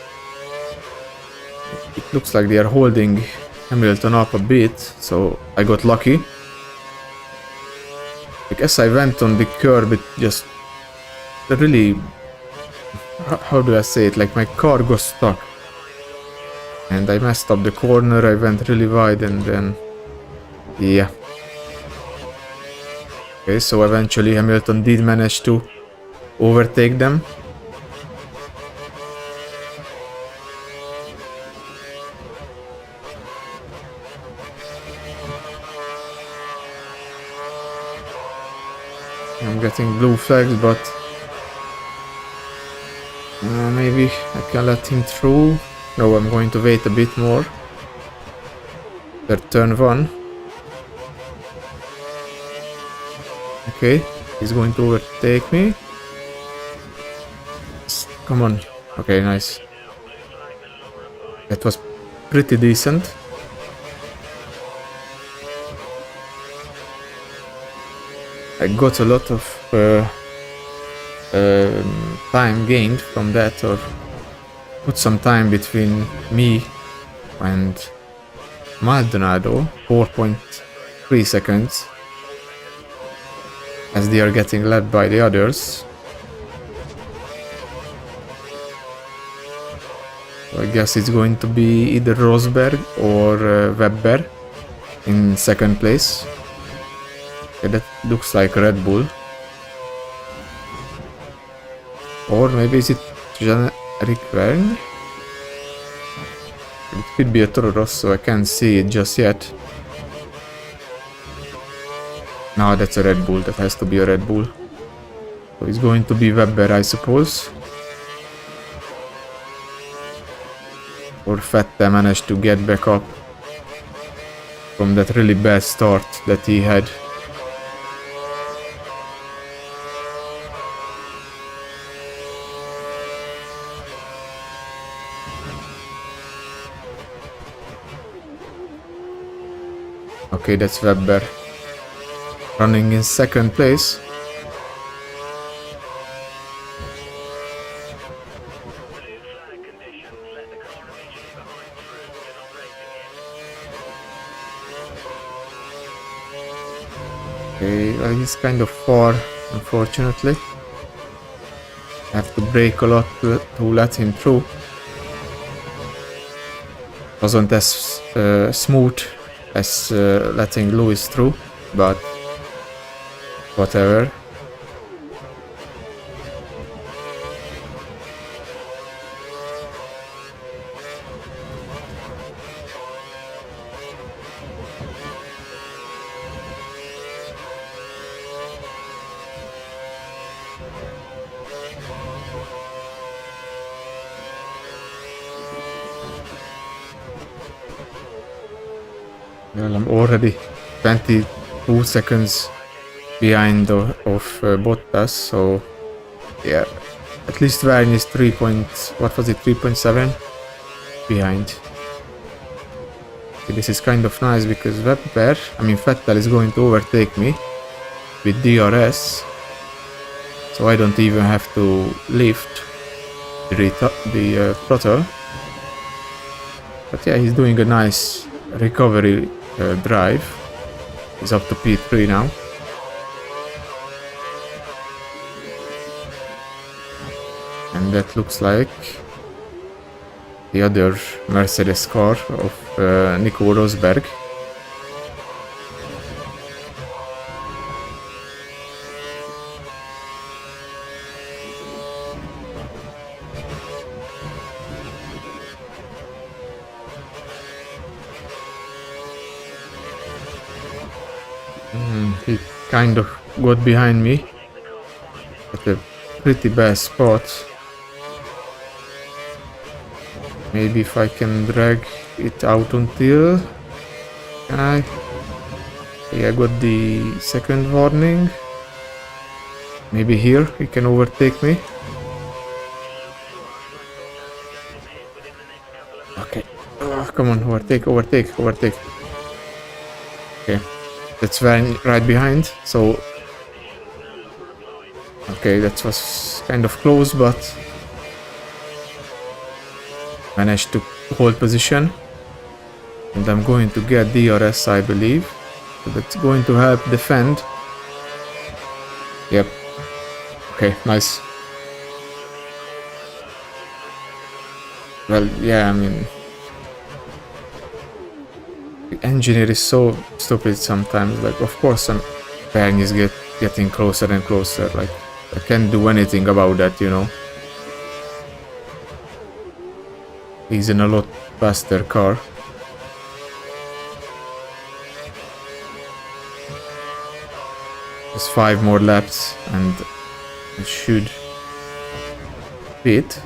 It looks like they are holding Hamilton up a bit, so I got lucky. Like as I went on the curb, it just really, how do I say it, like my car got stuck. And I messed up the corner, I went really wide and then, yeah. Okay, so eventually Hamilton did manage to overtake them. I'm getting blue flags, but maybe I can let him through. No, I'm going to wait a bit more. Their turn 1. Okay, he's going to overtake me. Come on. Okay, nice. That was pretty decent. I got a lot of time gained from that, or put some time between me and Maldonado, 4.3 seconds, as they are getting led by the others. So I guess it's going to be either Rosberg or Webber in second place. Okay, that looks like Red Bull. Or maybe is it Jean-Eric Vergne? It could be a Toro Rosso, I can't see it just yet. No, that's a Red Bull, that has to be a Red Bull. So it's going to be Webber, I suppose. Or Vettel managed to get back up from that really bad start that he had. Okay, that's Webber running in second place. Okay, well, he's kind of far, unfortunately. I have to brake a lot to let him through. Wasn't as smooth as letting Lewis through, but whatever. Well, I'm already 22 seconds behind of Bottas, so yeah, at least Vergne is 3.7 behind. Okay, this is kind of nice because Vettel is going to overtake me with DRS, so I don't even have to lift the throttle. But yeah, he's doing a nice recovery drive. He's up to P3 now. And that looks like the other Mercedes car of Nico Rosberg. He kind of got behind me at a pretty bad spot. Maybe if I can drag it out until... Can I? Okay, I got the second warning. Maybe here he can overtake me. Okay. Oh, come on, overtake. Okay. That's right behind, so... Okay, that was kind of close, but... Managed to hold position. And I'm going to get DRS, I believe. So that's going to help defend. Yep. Okay, nice. Well, yeah, I mean... The engineer is so stupid sometimes. Like, of course, Vern is getting closer and closer. Like, I can't do anything about that, you know. He's in a lot faster car. Just 5 more laps and it should beat.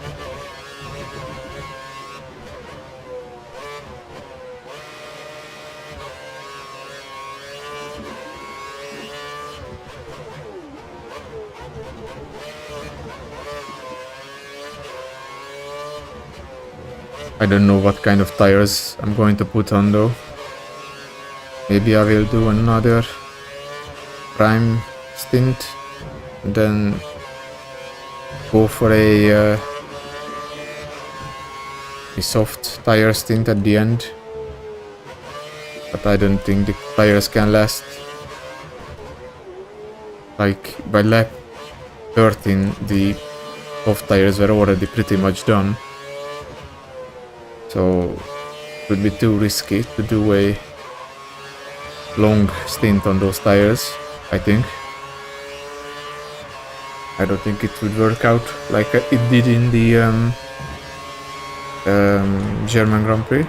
I don't know what kind of tires I'm going to put on though. Maybe I will do another prime stint and then go for a soft tire stint at the end. But I don't think the tires can last. Like by lap 13 the soft tires were already pretty much done. So it would be too risky to do a long stint on those tires, I think. I don't think it would work out like it did in the German Grand Prix.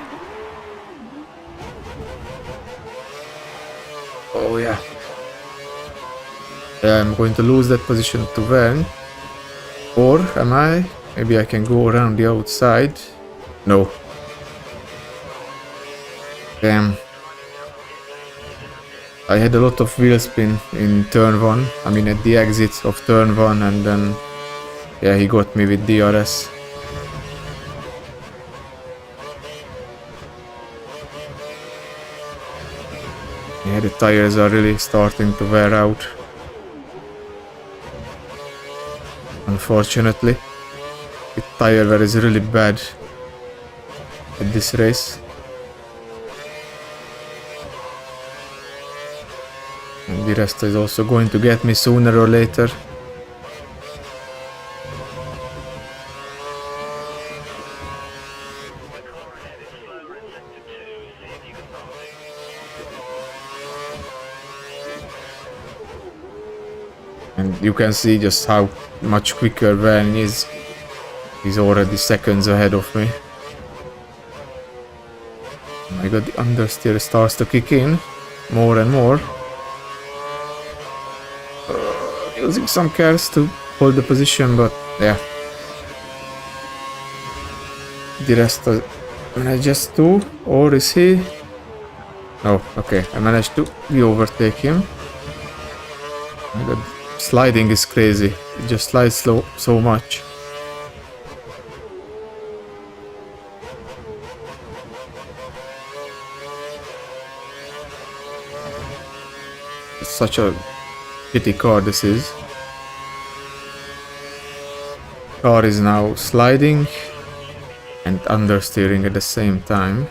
Oh yeah. I'm going to lose that position to Vern. Or am I? Maybe I can go around the outside. No. Damn. I had a lot of wheel spin in turn 1. I mean at the exit of turn 1 and then... Yeah, he got me with DRS. Yeah, the tires are really starting to wear out. Unfortunately. The tire wear is really bad at this race. And the rest is also going to get me sooner or later. And you can see just how much quicker Vern is. He's already seconds ahead of me. Oh my god, the understeer starts to kick in more and more. Using some cares to hold the position, but yeah. The rest I managed to, or is he? Oh, okay, I managed to overtake him. Oh my god, sliding is crazy. It just slides so much. It's such a shitty car this is. Car is now sliding and understeering at the same time.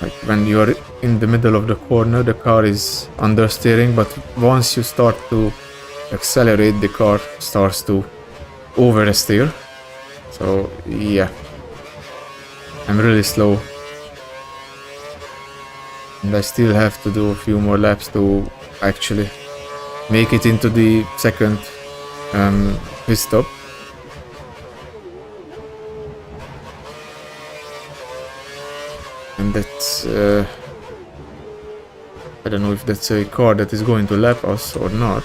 Like when you're in the middle of the corner, the car is understeering, but once you start to accelerate, the car starts to oversteer. So yeah, I'm really slow. And I still have to do a few more laps to actually make it into the second pit stop. And that's I don't know if that's a car that is going to lap us or not.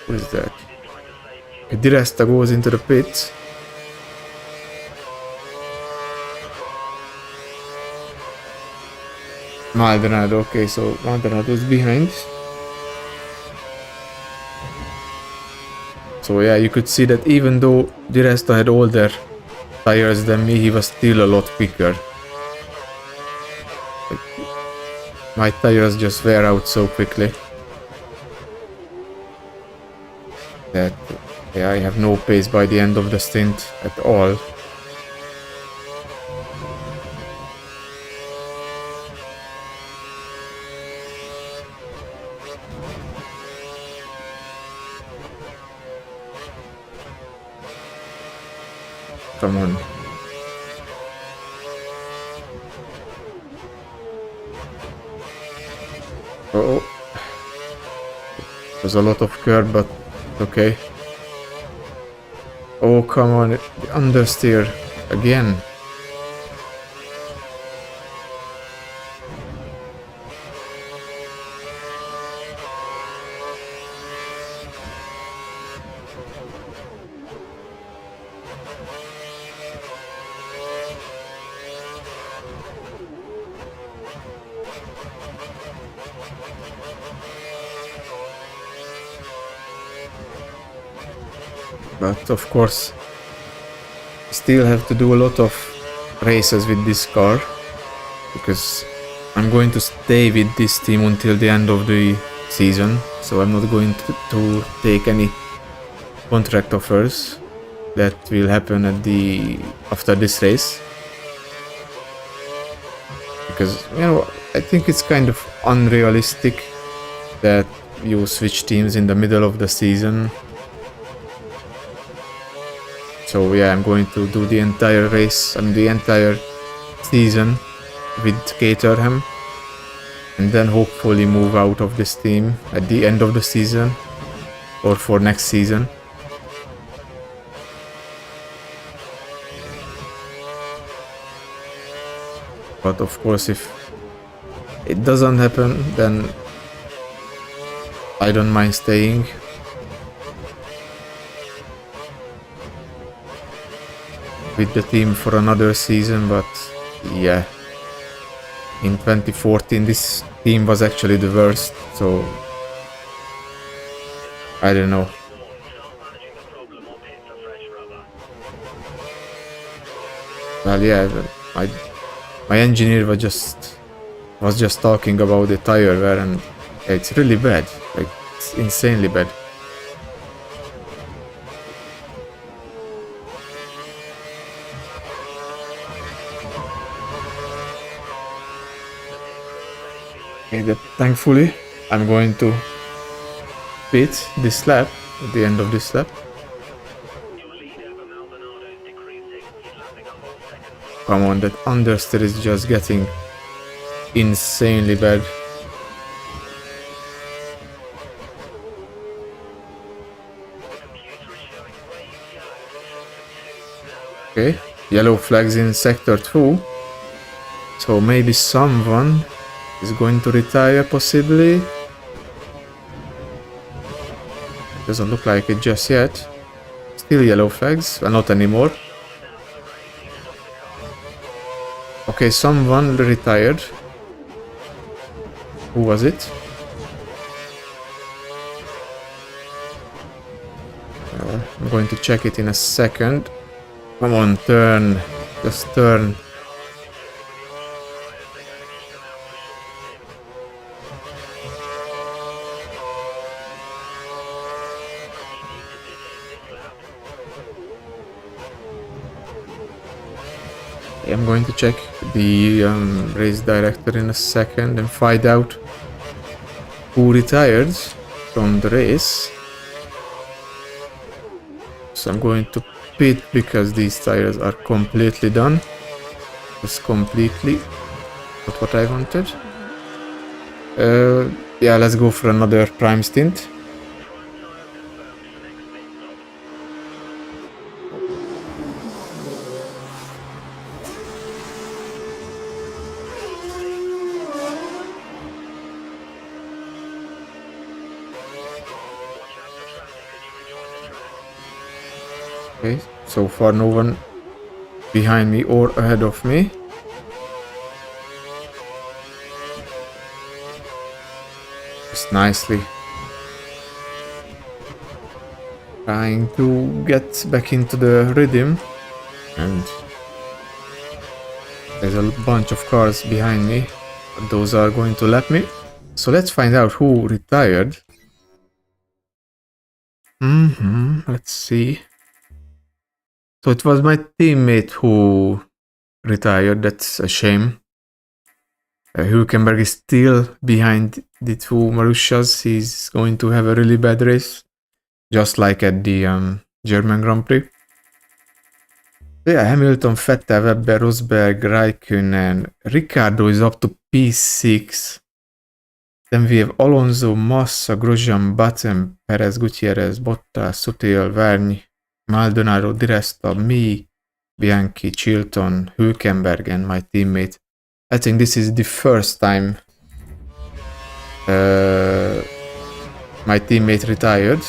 What is that? Di Resta goes into the pit. Maldonado, okay, so Maldonado is behind. So yeah, you could see that even though Di Resta had older tires than me, he was still a lot quicker. Like, my tires just wear out so quickly that yeah, I have no pace by the end of the stint at all. Come on. Oh, there's a lot of curb, but okay. Oh, come on, understeer again. But of course, still have to do a lot of races with this car because I'm going to stay with this team until the end of the season, so I'm not going to take any contract offers. That will happen after this race, because you know, I think it's kind of unrealistic that you switch teams in the middle of the season. So yeah, I'm going to do the entire race and the entire season with Caterham, and then hopefully move out of this team at the end of the season or for next season. But of course, if it doesn't happen, then I don't mind staying. With the team for another season, but yeah, in 2014 this team was actually the worst, so I don't know. Well, yeah, my engineer was just talking about the tire wear, and it's really bad, like it's insanely bad. Okay, thankfully, I'm going to pit this lap at the end of this lap. Come on, that understeer is just getting insanely bad. Okay, yellow flags in sector 2. So maybe someone is going to retire, possibly. Doesn't look like it just yet. Still yellow flags, well, not anymore. Okay, someone retired. Who was it? I'm going to check it in a second. Come on, turn. Just turn. I'm going to check the race director in a second and find out who retired from the race. So I'm going to pit because these tires are completely done. It's completely not what I wanted. Yeah, let's go for another prime stint. Okay, so far no one behind me or ahead of me. Just nicely. Trying to get back into the rhythm, and there's a bunch of cars behind me. But those are going to lap me. So let's find out who retired. Let's see. So it was my teammate who retired. That's a shame. Hülkenberg is still behind the two Marussias. He's going to have a really bad race, just like at the German Grand Prix. Yeah, Hamilton, Vettel, Webber, Rosberg, Raikkonen, Ricciardo is up to P6. Then we have Alonso, Massa, Grosjean, Button, Perez, Gutierrez, Bottas, Sutil, Vergne, Maldonado, Di Resta, me, Bianchi, Chilton, Hülkenberg, and my teammate. I think this is the first time my teammate retired.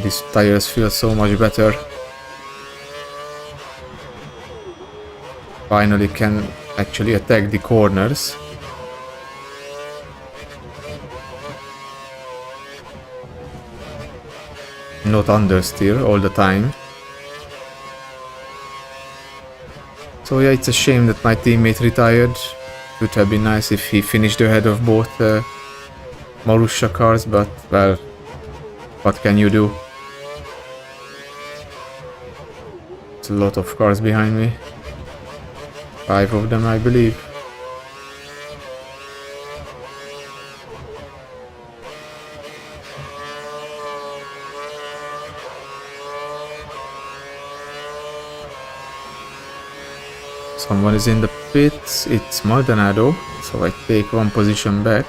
These tires feel so much better. Finally can actually attack the corners. Not understeer all the time. So yeah, it's a shame that my teammate retired. It would have been nice if he finished ahead of both Marussia cars, but well, what can you do? It's a lot of cars behind me. 5 of them, I believe. Someone is in the pits. It's Maldonado, so I take one position back.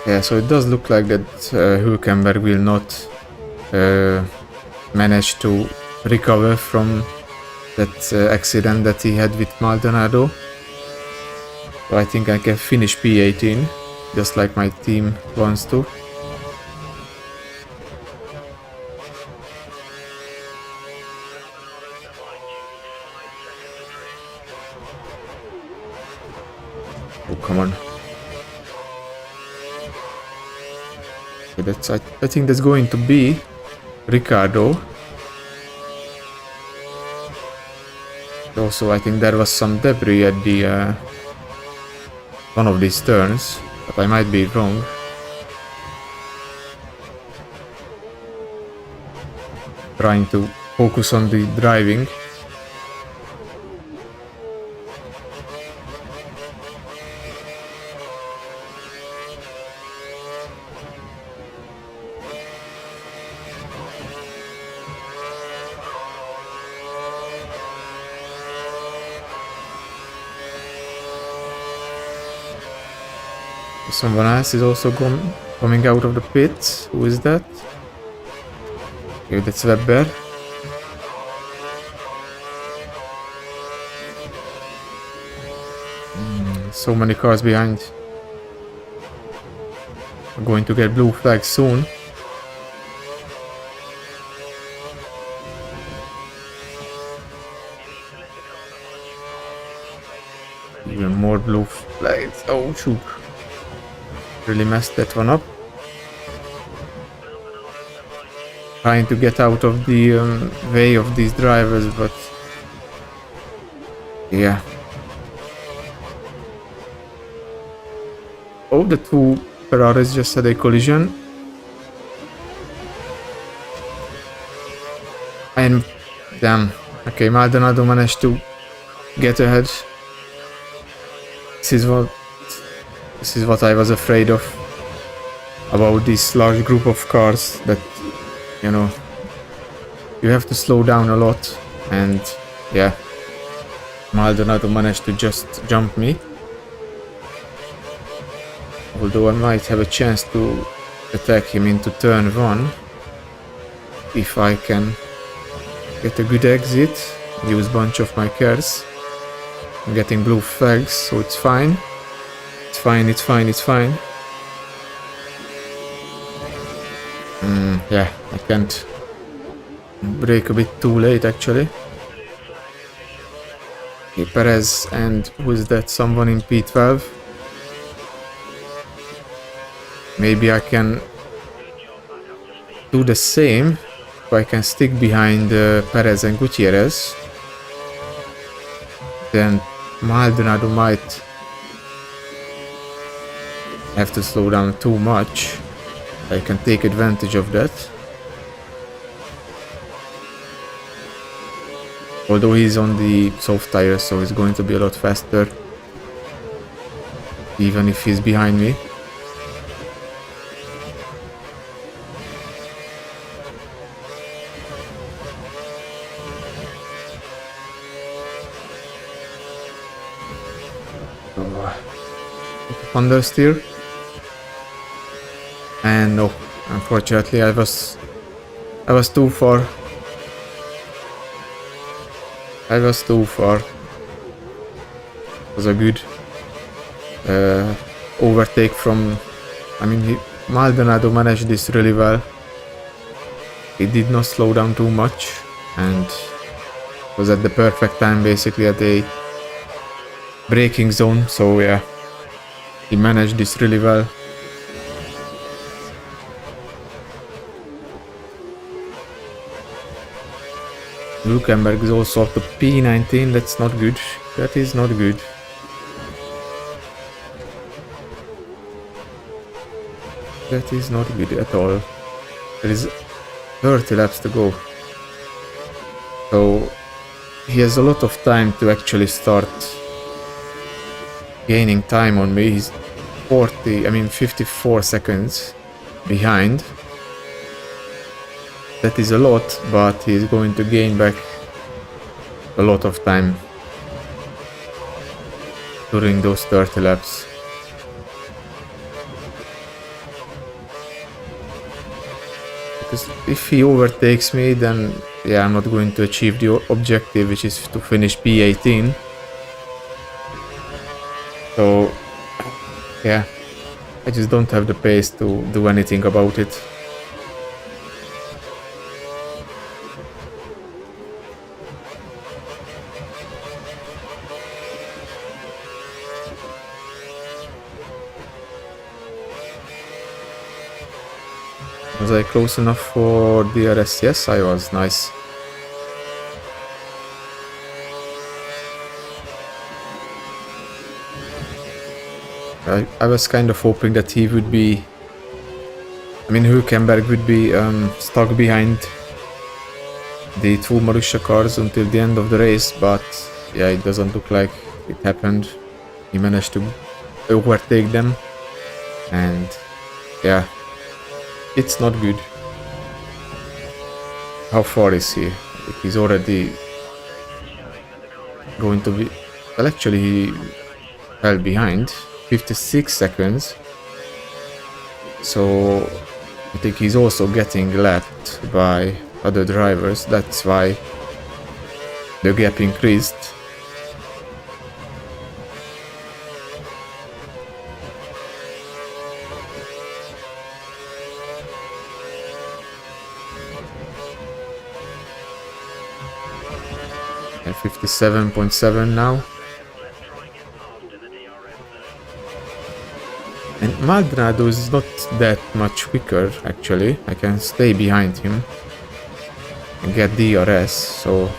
Yeah, so it does look like that Hülkenberg will not manage to recover from that accident that he had with Maldonado. So I think I can finish P18, just like my team wants to. Oh, come on. Okay, I think that's going to be Ricciardo. Also, I think there was some debris at the one of these turns, but I might be wrong. Trying to focus on the driving. Someone else is also coming out of the pits. Who is that? Okay, that's Webber. So many cars behind. We're going to get blue flag soon. Even more blue flags. Oh shoot. Really messed that one up. Trying to get out of the way of these drivers, but yeah. Oh, the two Ferraris just had a collision. And damn. Okay, Maldonado managed to get ahead. This is what I was afraid of about this large group of cars, that, you know, you have to slow down a lot, and yeah, Maldonado managed to just jump me. Although I might have a chance to attack him into turn 1 if I can get a good exit. use bunch of my cars. I'm getting blue flags, so it's fine. It's fine, it's fine, it's fine. Yeah, I can't brake a bit too late actually. Okay, Perez, and who is that? Someone in P12. Maybe I can do the same. So I can stick behind Perez and Gutierrez. Then Maldonado might have to slow down too much. I can take advantage of that. Although he's on the soft tires, so he's going to be a lot faster. Even if he's behind me. Understeer. And no, unfortunately I was too far. I was too far. It was a good overtake from... I mean, Maldonado managed this really well. He did not slow down too much and was at the perfect time, basically at a braking zone, so yeah, he managed this really well. Luckenberg is also up to P19, that's not good. That is not good. That is not good at all. There is 30 laps to go. So he has a lot of time to actually start gaining time on me. He's 54 seconds behind. That is a lot, but he's going to gain back a lot of time during those 30 laps. Because if he overtakes me, then yeah, I'm not going to achieve the objective, which is to finish P18. So yeah, I just don't have the pace to do anything about it. Was I close enough for DRS? Yes, I was. Nice. I was kind of hoping that he would be... I mean, Hülkenberg would be stuck behind the two Marussia cars until the end of the race, but yeah, it doesn't look like it happened. He managed to overtake them, and yeah, it's not good. How far is he? He's already going to be... Well, actually, he fell behind. 56 seconds. So I think he's also getting lapped by other drivers. That's why the gap increased. At 57.7 now. And Maldonado is not that much quicker, actually. I can stay behind him and get DRS, so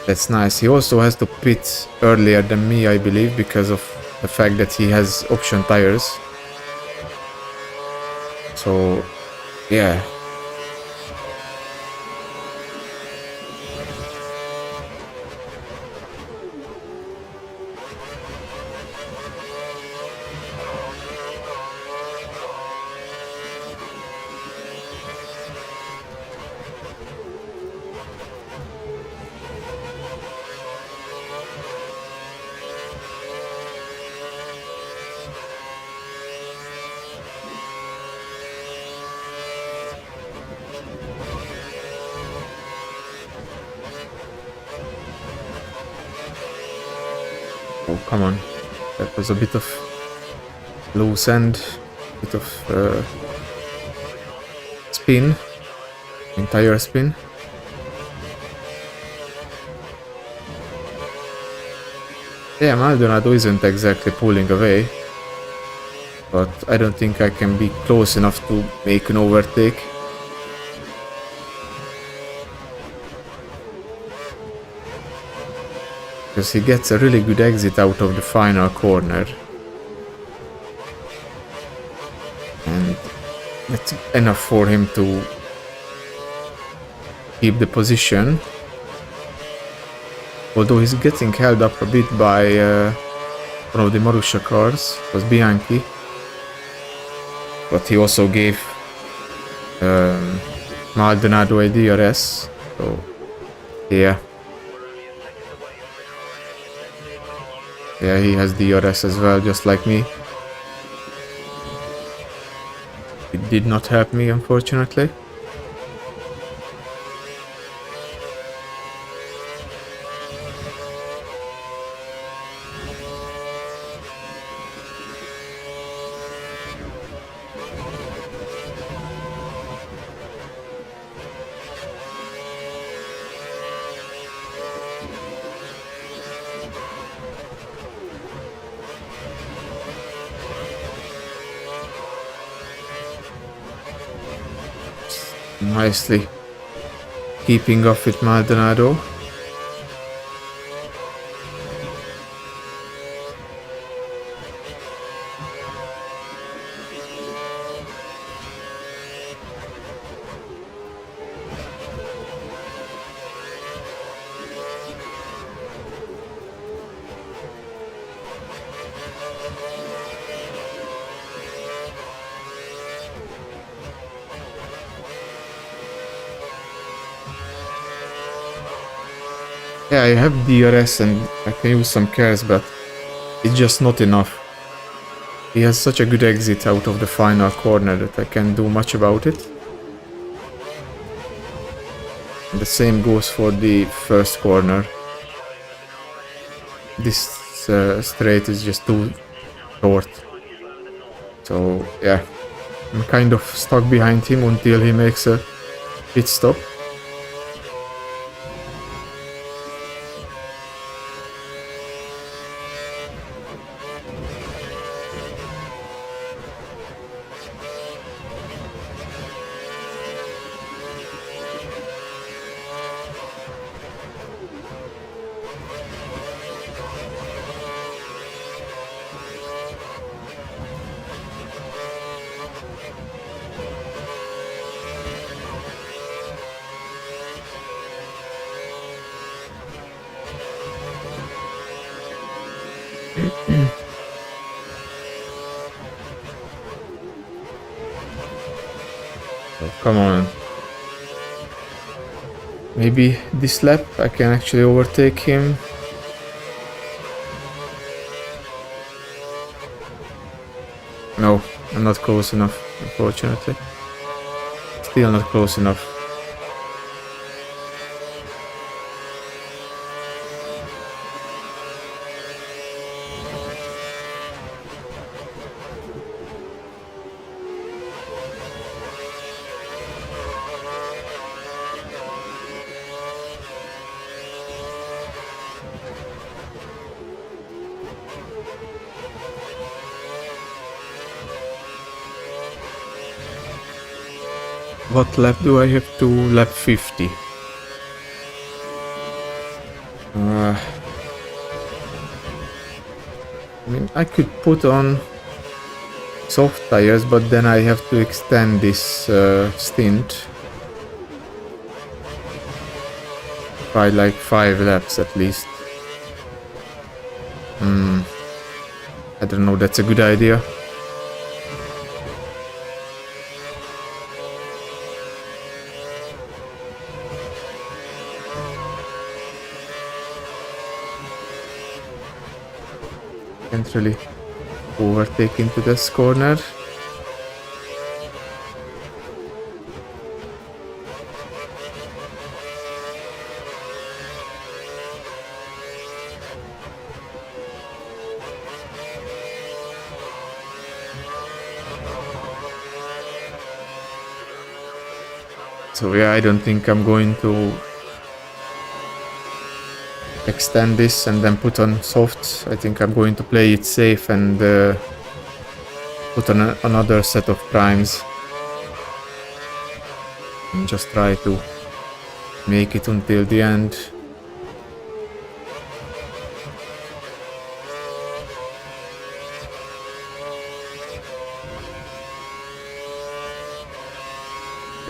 that's nice. He also has to pit earlier than me, I believe, because of the fact that he has option tires. So, yeah. come on. That was a bit of loose end, bit of spin, entire spin. Yeah, Maldonado isn't exactly pulling away, but I don't think I can be close enough to make an overtake. Because he gets a really good exit out of the final corner. And that's enough for him to keep the position. Although he's getting held up a bit by one of the Marussia cars, it was Bianchi. But he also gave Maldonado a DRS, so yeah. Yeah, he has DRS as well, just like me. It did not help me, unfortunately. Nicely keeping up with Maldonado. Yeah, I have DRS and I can use some cares, but it's just not enough. He has such a good exit out of the final corner that I can't do much about it. And the same goes for the first corner. This straight is just too short. So yeah, I'm kind of stuck behind him until he makes a pit stop. Oh, come on. Maybe this lap I can actually overtake him. No, I'm not close enough, unfortunately. Still not close enough. What lap do I have to? Lap 50. I mean, I could put on soft tires, but then I have to extend this stint by like 5 laps at least. I don't know, that's a good idea. Can't really overtake into this corner. So yeah, I don't think I'm going to extend this and then put on soft. I think I'm going to play it safe and put on another set of primes and just try to make it until the end.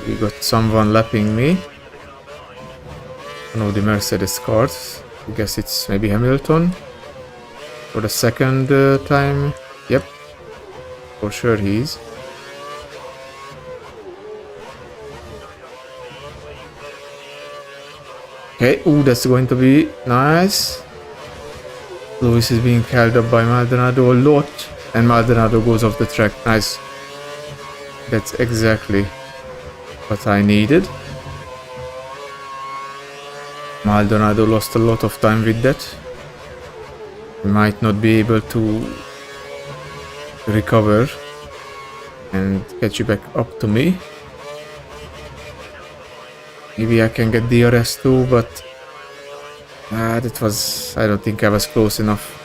We got someone lapping me. One of the Mercedes cars. I guess it's maybe Hamilton. For the second time. Yep. For sure he is. Okay, ooh, that's going to be nice. Lewis is being held up by Maldonado a lot. And Maldonado goes off the track. Nice. That's exactly what I needed. Maldonado lost a lot of time with that. He might not be able to recover and catch you back up to me. Maybe I can get DRS too, but that was... I don't think I was close enough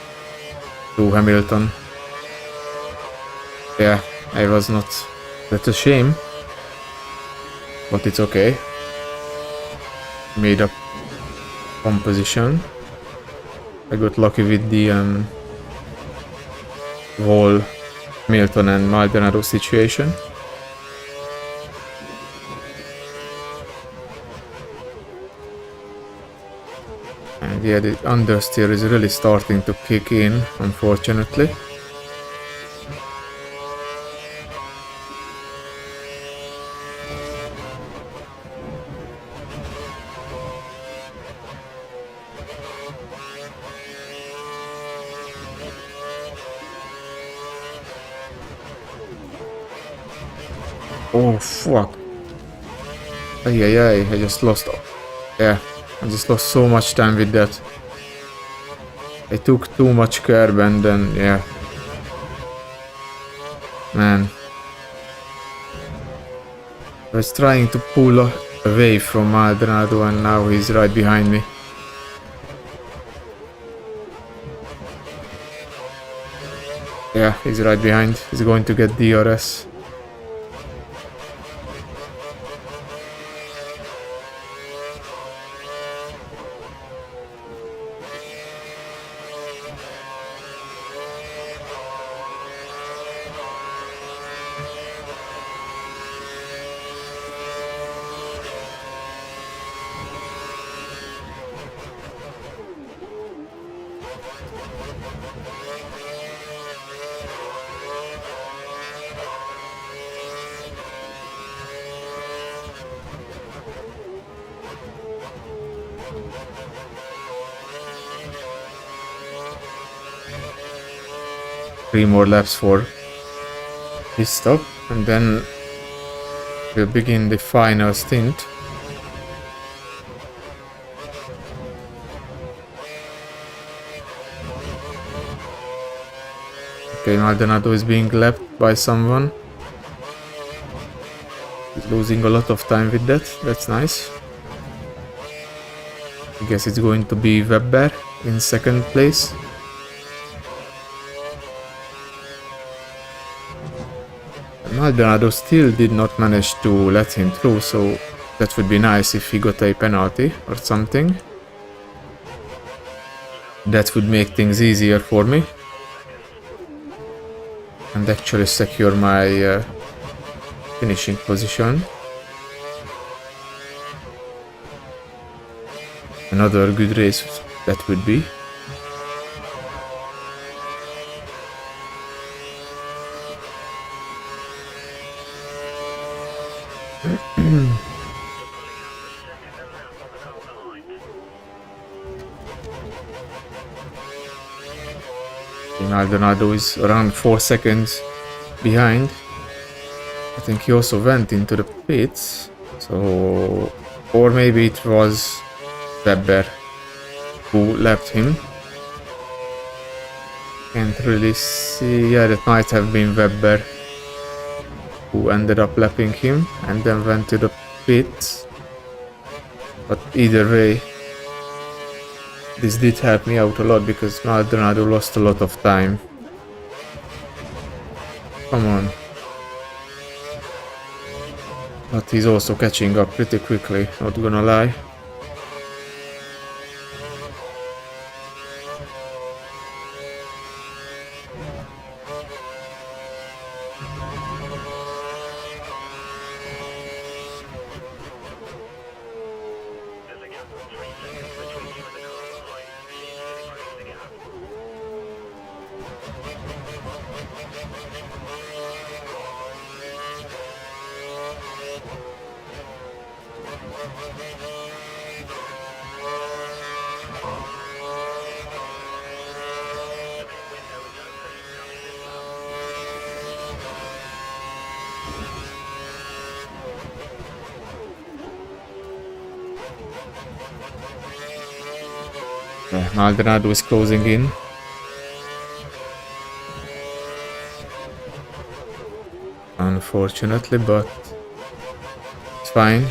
to Hamilton. Yeah, I was not. That's a shame. But it's okay. Made up composition. I got lucky with the whole Hamilton and Maldonado situation. And yeah, the understeer is really starting to kick in, unfortunately. Oh fuck. Ay, I just lost. Yeah, I just lost so much time with that. I took too much curb and then, yeah. Man. I was trying to pull away from Maldonado and now he's right behind me. Yeah, he's right behind. He's going to get DRS. Three more laps for this stop and then we'll begin the final stint. Okay, Maldonado is being lapped by someone. He's losing a lot of time with that. That's nice. I guess it's going to be Webber in second place. Maldonado still did not manage to let him through, so that would be nice if he got a penalty or something. That would make things easier for me. And actually secure my finishing position. Another good race that would be. Maldonado is around 4 seconds behind. I think he also went into the pits, so... or maybe it was Webber who lapped him. Can't really see... yeah, that might have been Webber who ended up lapping him and then went to the pit. But either way, this did help me out a lot because Maldonado lost a lot of time. Come on. But he's also catching up pretty quickly, not gonna lie. Maldonado is closing in. Unfortunately, but it's fine.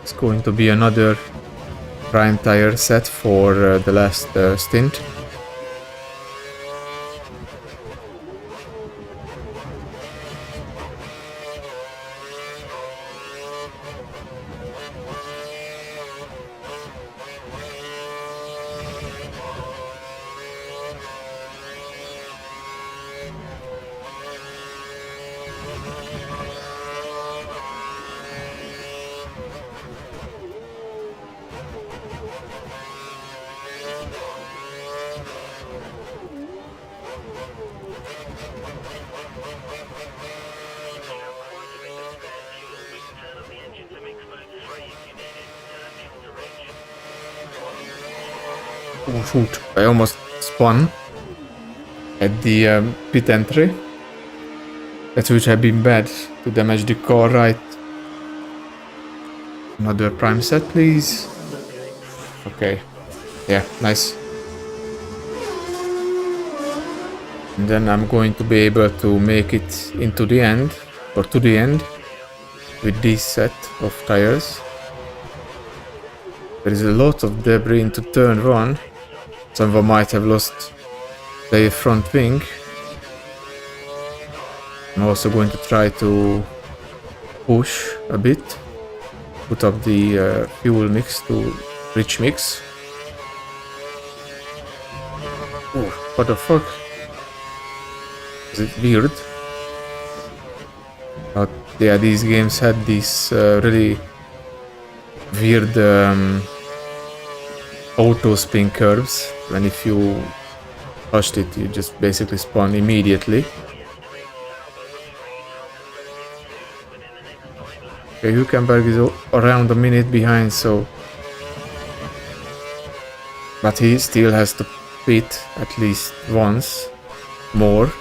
It's going to be another prime tire set for the last stint. Oh shoot, I almost spun at the pit entry. That would have been bad to damage the car, right? Another prime set, please. Okay. Yeah, nice. And then I'm going to be able to make it into the end, or to the end, with this set of tires. There is a lot of debris into turn 1. Some of them might have lost their front wing. I'm also going to try to push a bit, put up the fuel mix to rich mix. Oh, what the fuck? Is it weird? But yeah, these games had these really weird auto spin curves, and if you touched it, you just basically spawn immediately. Okay, Hülkenberg is around a minute behind, so... But he still has to pit at least once more.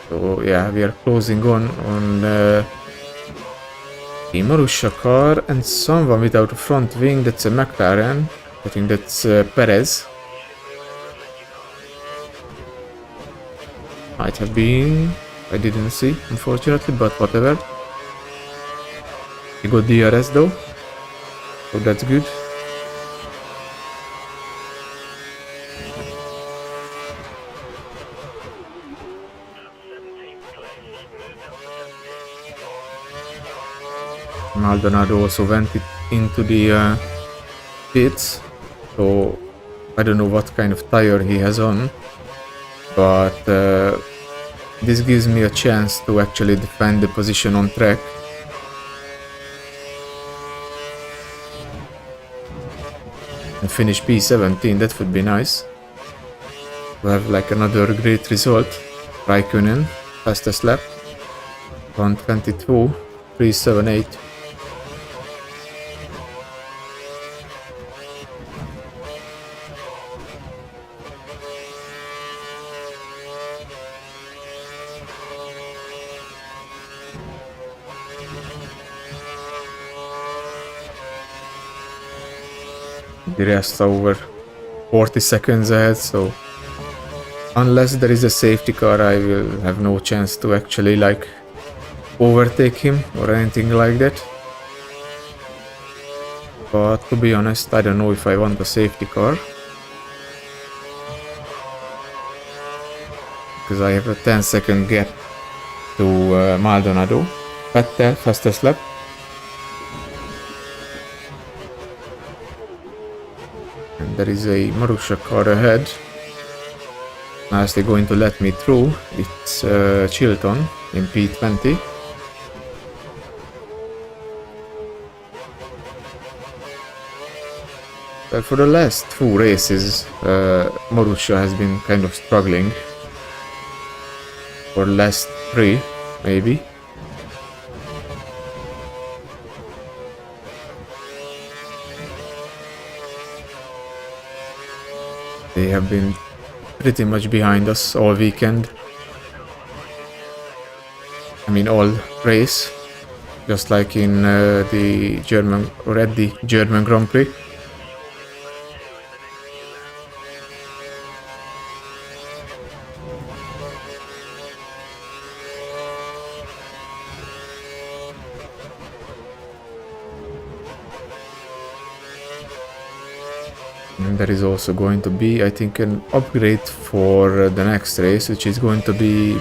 So yeah, we are closing on the Marussia car and someone without a front wing. That's a McLaren. I think that's Perez. Might have been. I didn't see, unfortunately, but whatever. He got DRS though, so that's good. Maldonado also went into the pits, so I don't know what kind of tire he has on, but this gives me a chance to actually defend the position on track. And finish P17, that would be nice. To have like another great result. Raikkonen, fastest lap, 1:22.378. The rest are over 40 seconds ahead, so unless there is a safety car, I will have no chance to actually like overtake him or anything like that. But to be honest, I don't know if I want a safety car, because I have a 10-second gap to Maldonado. Vettel, fastest lap. And there is a Marussia car ahead. Nicely going to let me through. It's Chilton in P20. For the last 2 races, Marussia has been kind of struggling. For the last 3, maybe. They have been pretty much behind us all weekend. I mean, all race. Just like in the German, or at the German Grand Prix. And there is also going to be, I think, an upgrade for the next race, which is going to be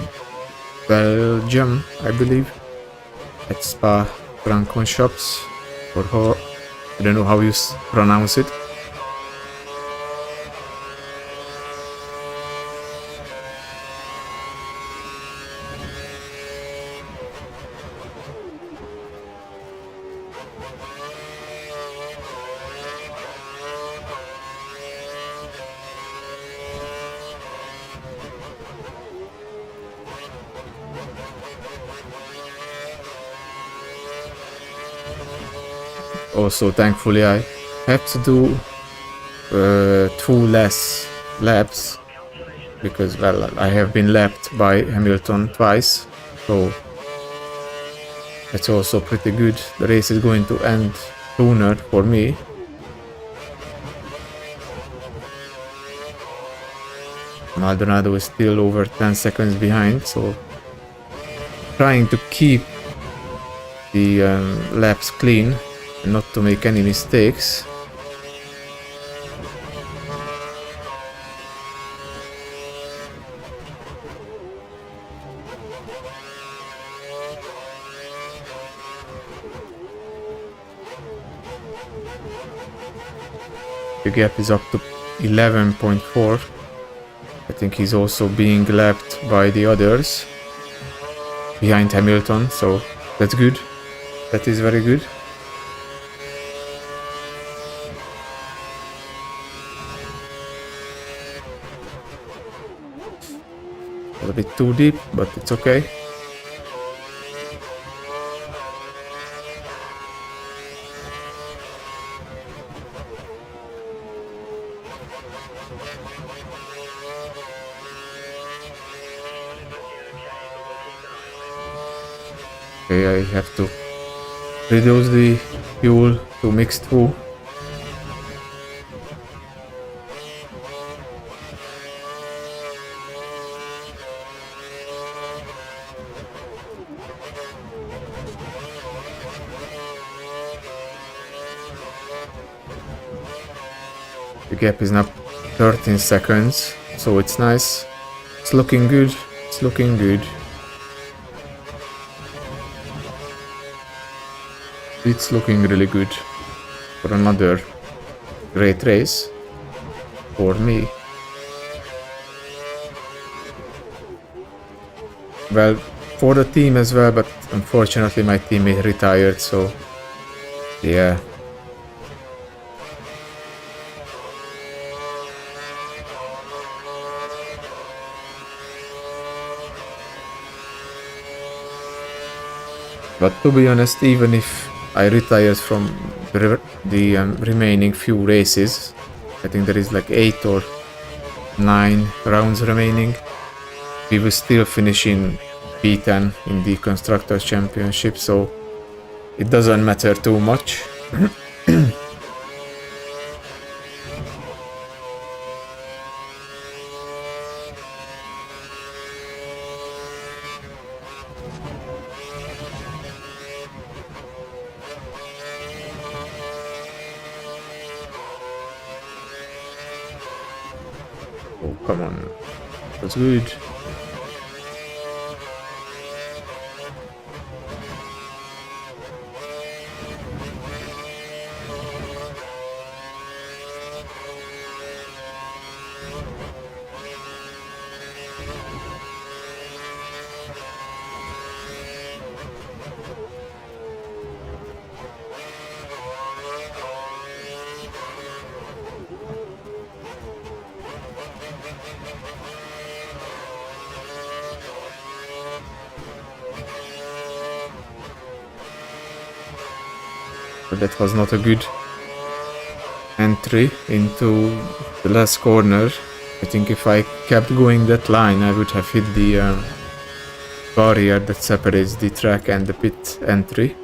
Belgium, I believe, at Spa Francorchamps, or how, I don't know how you pronounce it. Also, thankfully, I have to do 2 less laps, because, well, I have been lapped by Hamilton twice, so that's also pretty good. The race is going to end sooner for me. Maldonado is still over 10 seconds behind, so trying to keep the laps clean and not to make any mistakes. The gap is up to 11.4. I think he's also being lapped by the others behind Hamilton, so that's good. That is very good. A bit too deep, but it's okay. Okay, I have to reduce the fuel to mixed fuel. The gap is now 13 seconds, so it's nice. It's looking good. It's looking good. It's looking really good for another great race for me. Well, for the team as well, but unfortunately my teammate retired, so yeah. But to be honest, even if I retired from the remaining few races, I think there is like 8 or 9 rounds remaining, we will still finish in P10 in the Constructors' Championship, so it doesn't matter too much. Oh, come on. That's good. But that was not a good entry into the last corner. I think if I kept going that line, I would have hit the barrier that separates the track and the pit entry.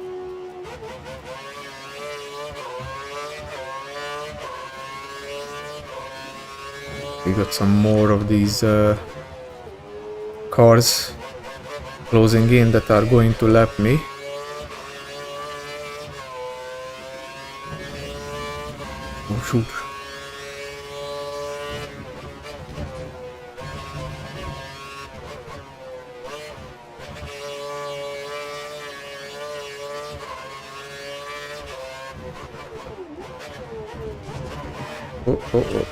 We got some more of these cars closing in that are going to lap me. Oh shoot.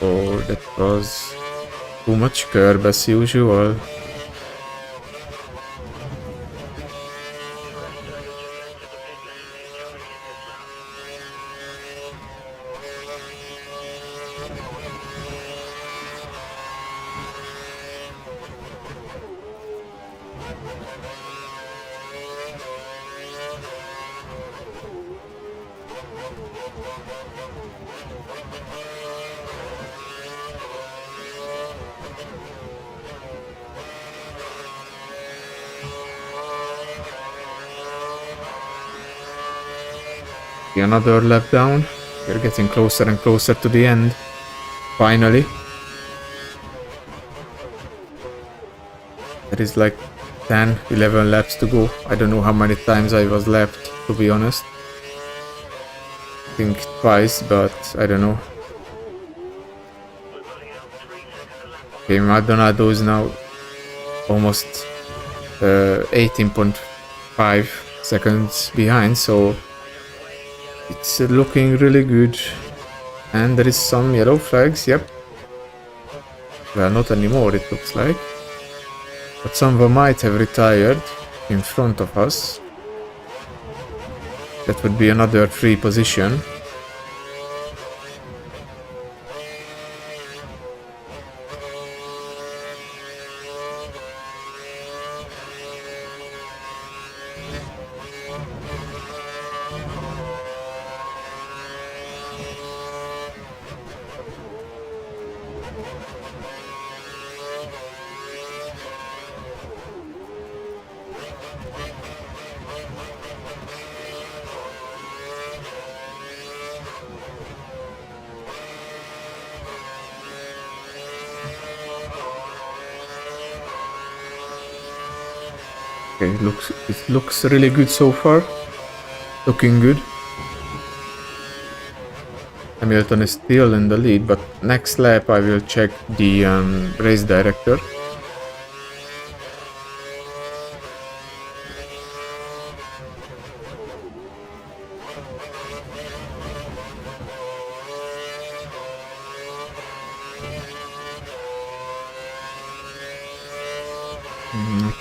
Oh, that was too much curb as usual. Another lap down. We're getting closer and closer to the end. Finally. There is like 10, 11 laps to go. I don't know how many times I was left, to be honest. I think twice, but I don't know. Okay, Maldonado is now almost 18.5 seconds behind, so it's looking really good. And there is some yellow flags, yep. Well, not anymore, it looks like. But some of them might have retired in front of us. That would be another free position. Okay, it looks really good so far. Looking good. Hamilton is still in the lead, but next lap I will check the race director.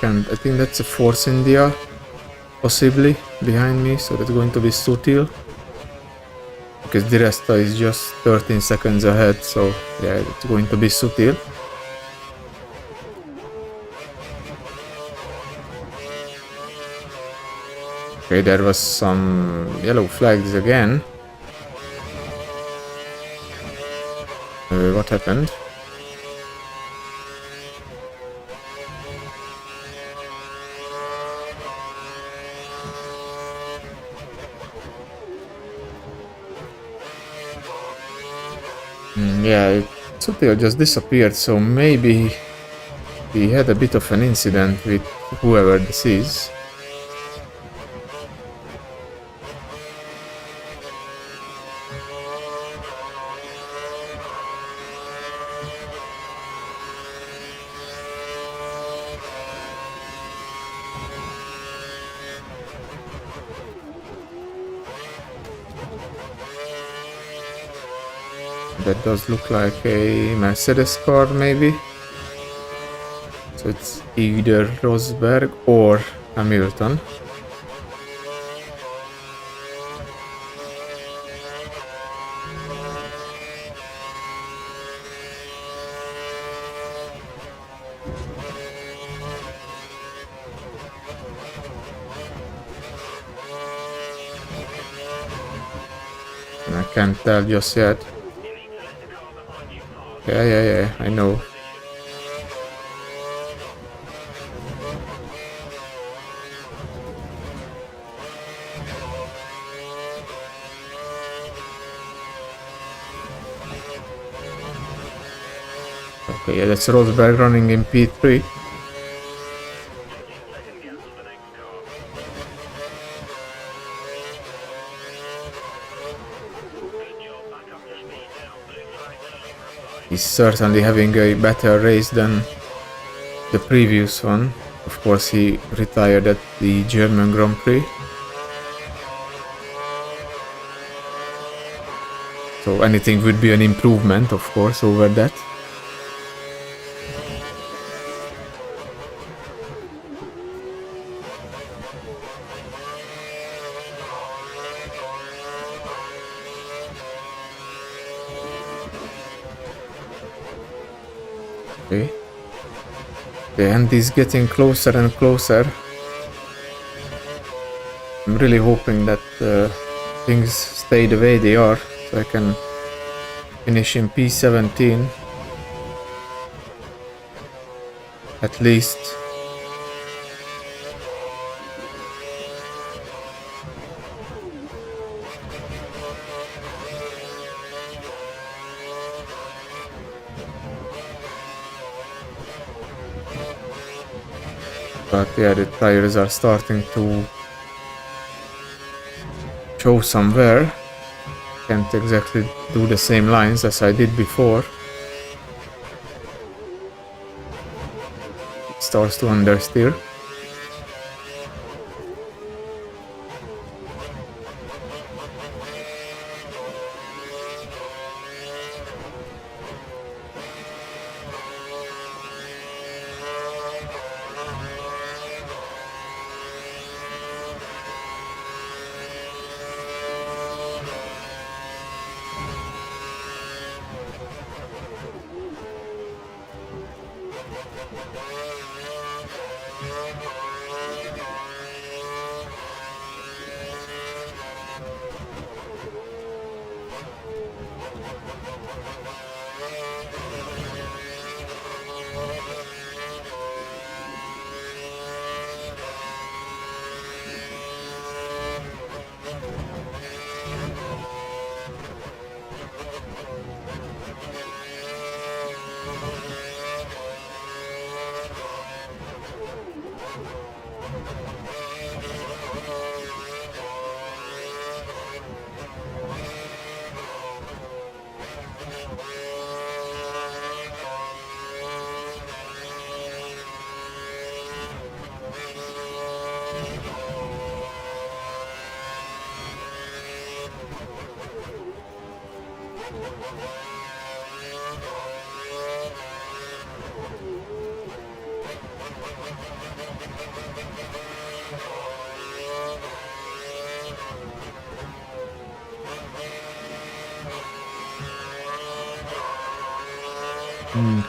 I think that's a Force India, possibly, behind me, so that's going to be Sutil. Because the rest is just 13 seconds ahead, so yeah, it's going to be Sutil. Okay, there was some yellow flags again. What happened? Yeah, Sutil just disappeared, so maybe he had a bit of an incident with whoever this is. That does look like a Mercedes car, maybe. So it's either Rosberg or Hamilton. And I can't tell just yet. Yeah, I know. Okay, yeah, that's Rosberg running in P3. He's certainly having a better race than the previous one. Of course, he retired at the German Grand Prix. So anything would be an improvement, of course, over that. Okay. The end is getting closer and closer. I'm really hoping that things stay the way they are, so I can finish in P17 at least. But yeah, the tires are starting to show some wear. Can't exactly do the same lines as I did before. It starts to understeer.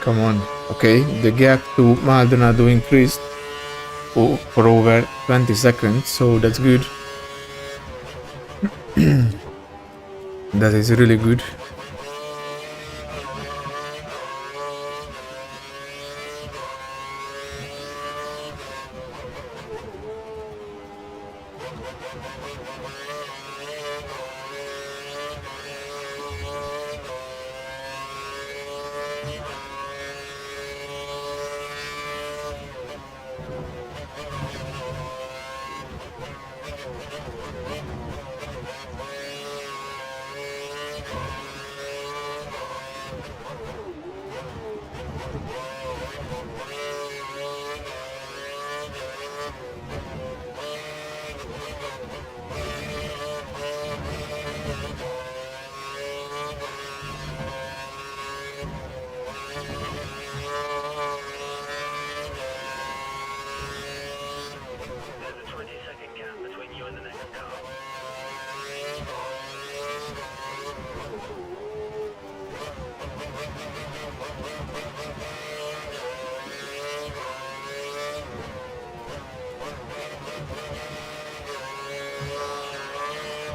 Come on. Okay, the gap to Maldonado increased for over 20 seconds, so that's good. That is really good.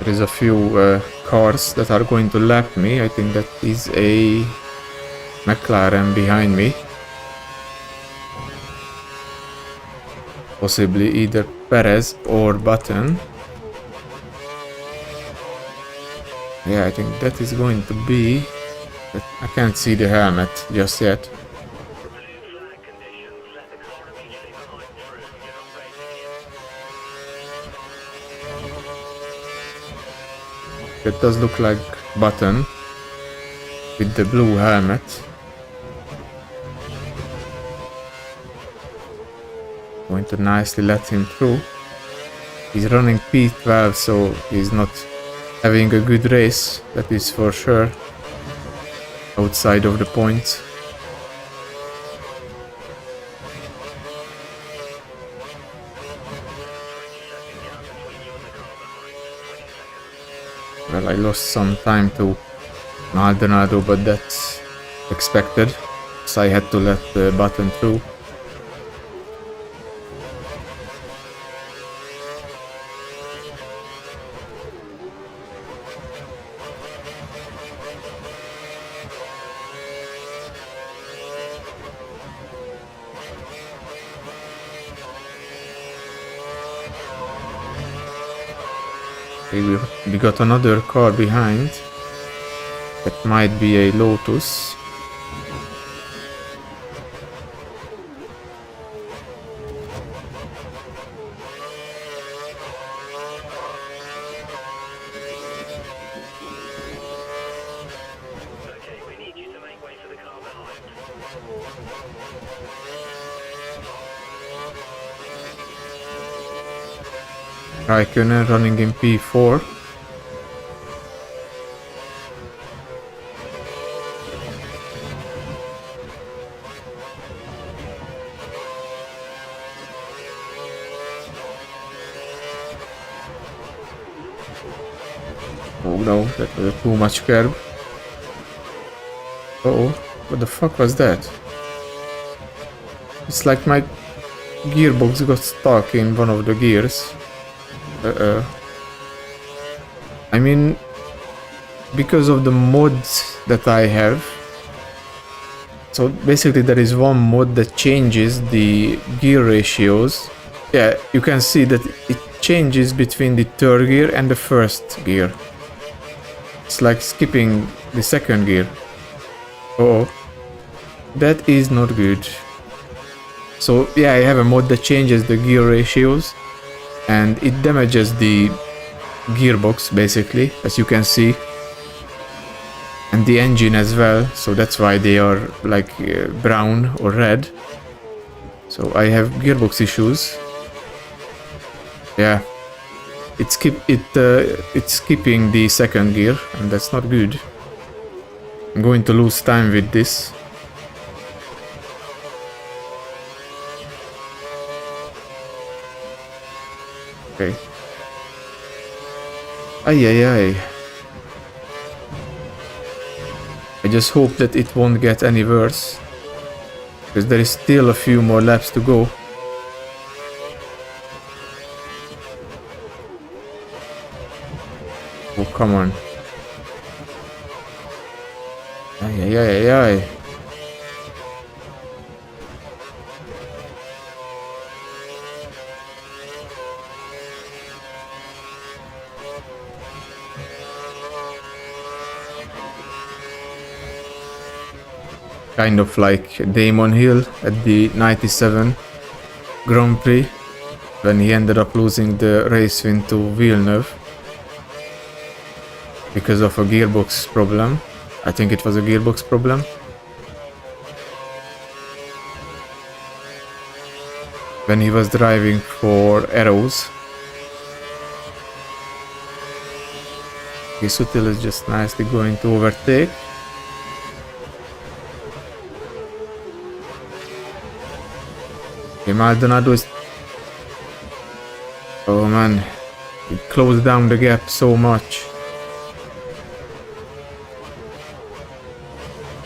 There is a few cars that are going to lap me. I think that is a McLaren behind me. Possibly either Perez or Button. Yeah, I think that is going to be... I can't see the helmet just yet. That does look like Button with the blue helmet. Going to nicely let him through. He's running P12, so he's not having a good race, that is for sure. Outside of the points. Well, I lost some time to Maldonado, but that's expected, so I had to let the Button through. We got another car behind. That might be a Lotus. Raikkonen running in P4. Oh no, that was too much curb. Uh-oh, what the fuck was that? It's like my gearbox got stuck in one of the gears. I mean, because of the mods that I have. So basically there is one mod that changes the gear ratios. Yeah, you can see that it changes between the third gear and the first gear. It's like skipping the second gear. Oh, that is not good. So yeah, I have a mod that changes the gear ratios. And it damages the gearbox basically, as you can see, and the engine as well, so that's why they are like brown or red. So I have gearbox issues. Yeah, it's skipping the second gear, and that's not good. I'm going to lose time with this. Okay. Ay. I just hope that it won't get any worse, because there is still a few more laps to go. Oh, come on. Ay. Kind of like Damon Hill at the 97 Grand Prix, when he ended up losing the race win to Villeneuve because of a gearbox problem. I think it was a gearbox problem. When he was driving for Arrows. Sutil is just nicely going to overtake. Okay, Maldonado is... Oh man, it closed down the gap so much.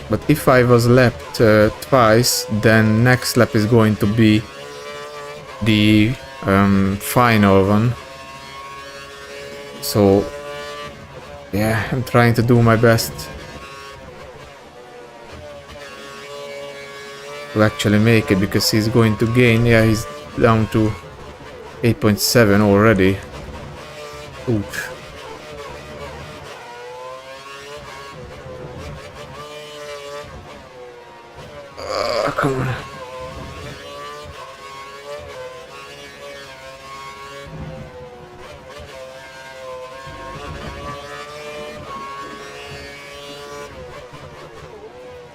But if I was lapped twice, then next lap is going to be the final one. So Yeah, I'm trying to do my best to actually make it, because he's going to gain. Yeah, he's down to 8.7 already. Oof. Come on.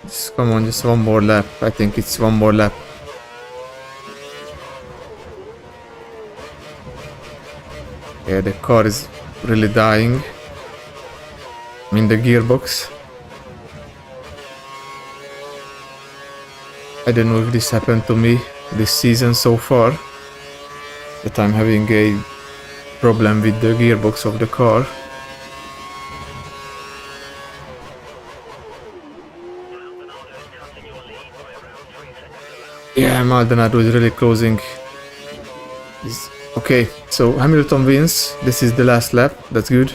Just, come on, just one more lap. I think it's one more lap. Yeah, the car is really dying. I mean, the gearbox. I don't know if this happened to me this season so far, that I'm having a problem with the gearbox of the car. Yeah, Maldonado is really closing. Okay, so Hamilton wins. This is the last lap. That's good.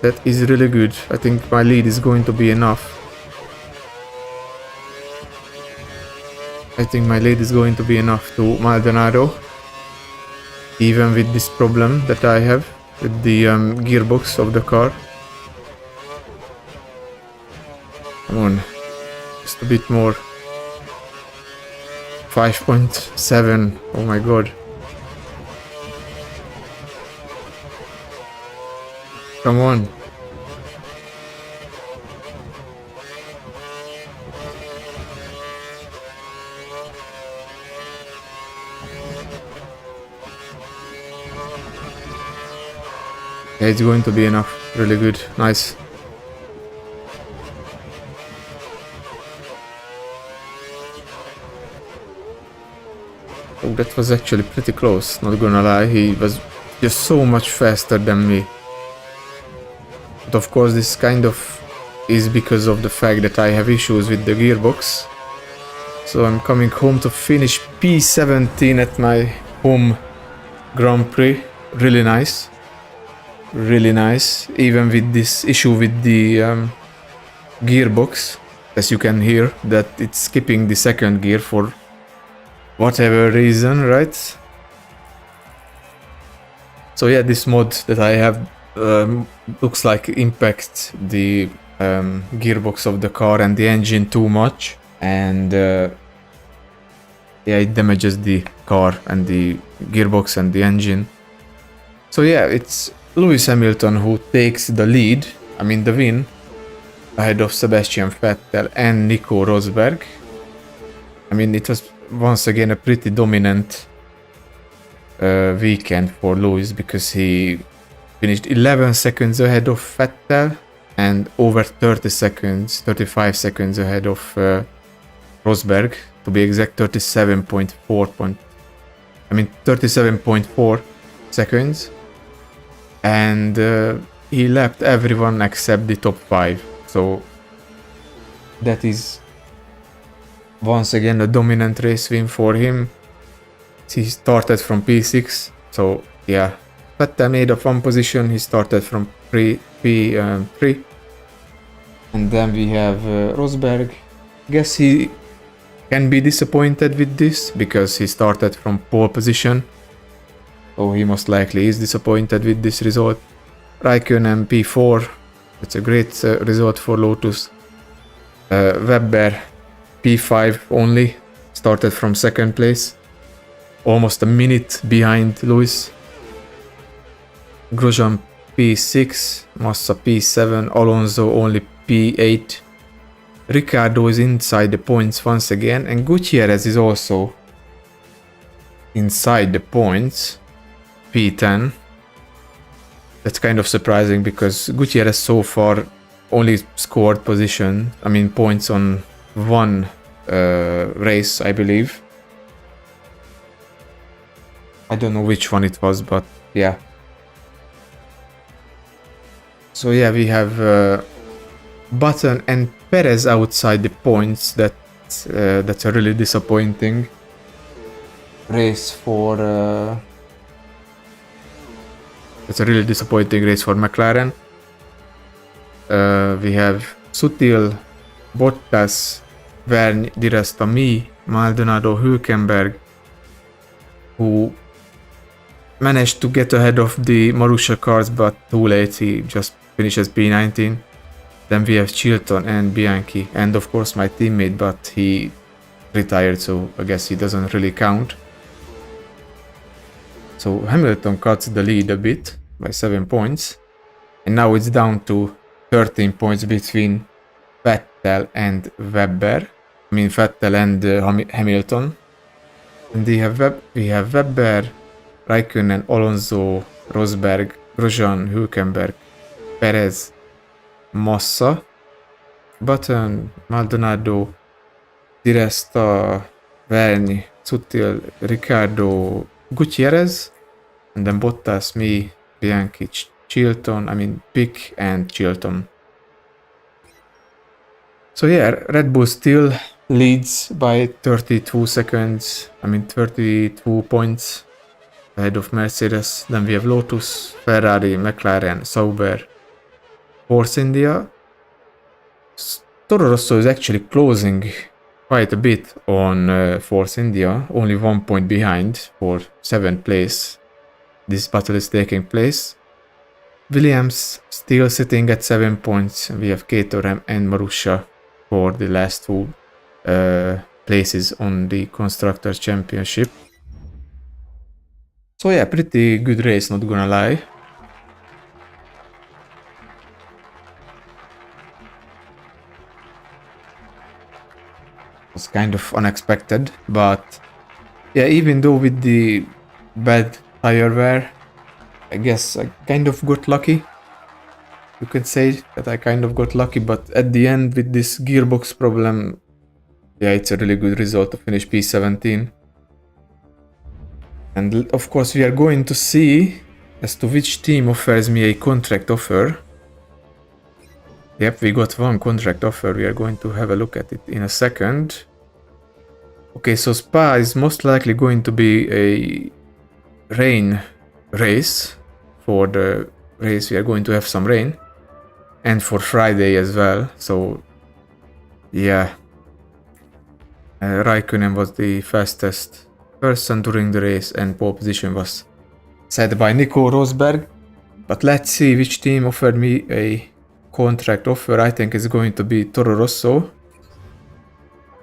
That is really good. I think my lead is going to be enough. I think my lead is going to be enough to Maldonado, even with this problem that I have with the gearbox of the car. Come on, just a bit more. 5.7. Oh my god. Come on. Yeah, it's going to be enough. Really good. Nice. Oh, that was actually pretty close, not gonna lie. He was just so much faster than me. But of course, this kind of is because of the fact that I have issues with the gearbox. So I'm coming home to finish P17 at my home Grand Prix. Really nice. Really nice. Even with this issue with the gearbox, as you can hear, that it's skipping the second gear for whatever reason, right? So yeah, this mod that I have looks like impacts the gearbox of the car and the engine too much, and yeah, it damages the car and the gearbox and the engine. So yeah, it's Lewis Hamilton who takes the lead, I mean the win, ahead of Sebastian Vettel and Nico Rosberg. I mean, it was once again a pretty dominant weekend for Lewis, because he finished 11 seconds ahead of Vettel and over 35 seconds ahead of Rosberg, to be exact 37.4 seconds, and he lapped everyone except the top 5. So that is once again a dominant race win for him. He started from P6, so yeah, Vettel made up one position. He started from P3, and then we have Rosberg. Guess he can be disappointed with this, because he started from pole position, so he most likely is disappointed with this result. Raikkonen P4, that's a great result for Lotus. Webber P5 only, started from second place, almost a minute behind Lewis. Grosjean P6, Massa P7, Alonso only P8. Ricciardo is inside the points once again, and Gutierrez is also inside the points, P10. That's kind of surprising, because Gutierrez so far only scored points on one race, I believe. I don't know which one it was, but yeah. So yeah, we have Button and Perez outside the points. That's a really disappointing race for McLaren. we have Sutil, Bottas, Verne, Di Resta, me, Maldonado, Hülkenberg, who managed to get ahead of the Marussia cars, but too late, he just finishes P19. Then we have Chilton and Bianchi, and of course my teammate, but he retired, so I guess he doesn't really count. So Hamilton cuts the lead a bit by 7 points, and now it's down to 13 points between Vettel and Webber. I mean Vettel and Hamilton. And we have Webber, Raikkonen, Alonso, Rosberg, Grosjean, Hülkenberg, Perez, Massa, Button, Maldonado, Di Resta, Vergne, Sutil, Ricciardo, Gutierrez, and then Bottas, me, Bianchi, Chilton, Pick and Chilton. So yeah, Red Bull still leads by 32 seconds, 32 points ahead of Mercedes. Then we have Lotus, Ferrari, McLaren, Sauber, Force India. Toro Rosso is actually closing quite a bit on Force India, only 1 point behind for 7th place. This battle is taking place. Williams still sitting at 7 points. We have Caterham and Marussia for the last 2 places on the Constructors' Championship. So yeah, pretty good race, not gonna lie. Was kind of unexpected, but yeah, even though with the bad tire wear, I guess I kind of got lucky. You could say that I kind of got lucky, but at the end with this gearbox problem, yeah, it's a really good result to finish P17. And of course we are going to see as to which team offers me a contract offer. Yep, we got one contract offer. We are going to have a look at it in a second. Okay, so Spa is most likely going to be a rain race. For the race we are going to have some rain. And for Friday as well. So yeah, Raikkonen was the fastest person during the race and pole position was set by Nico Rosberg. But let's see which team offered me a contract offer. I think it's going to be Toro Rosso.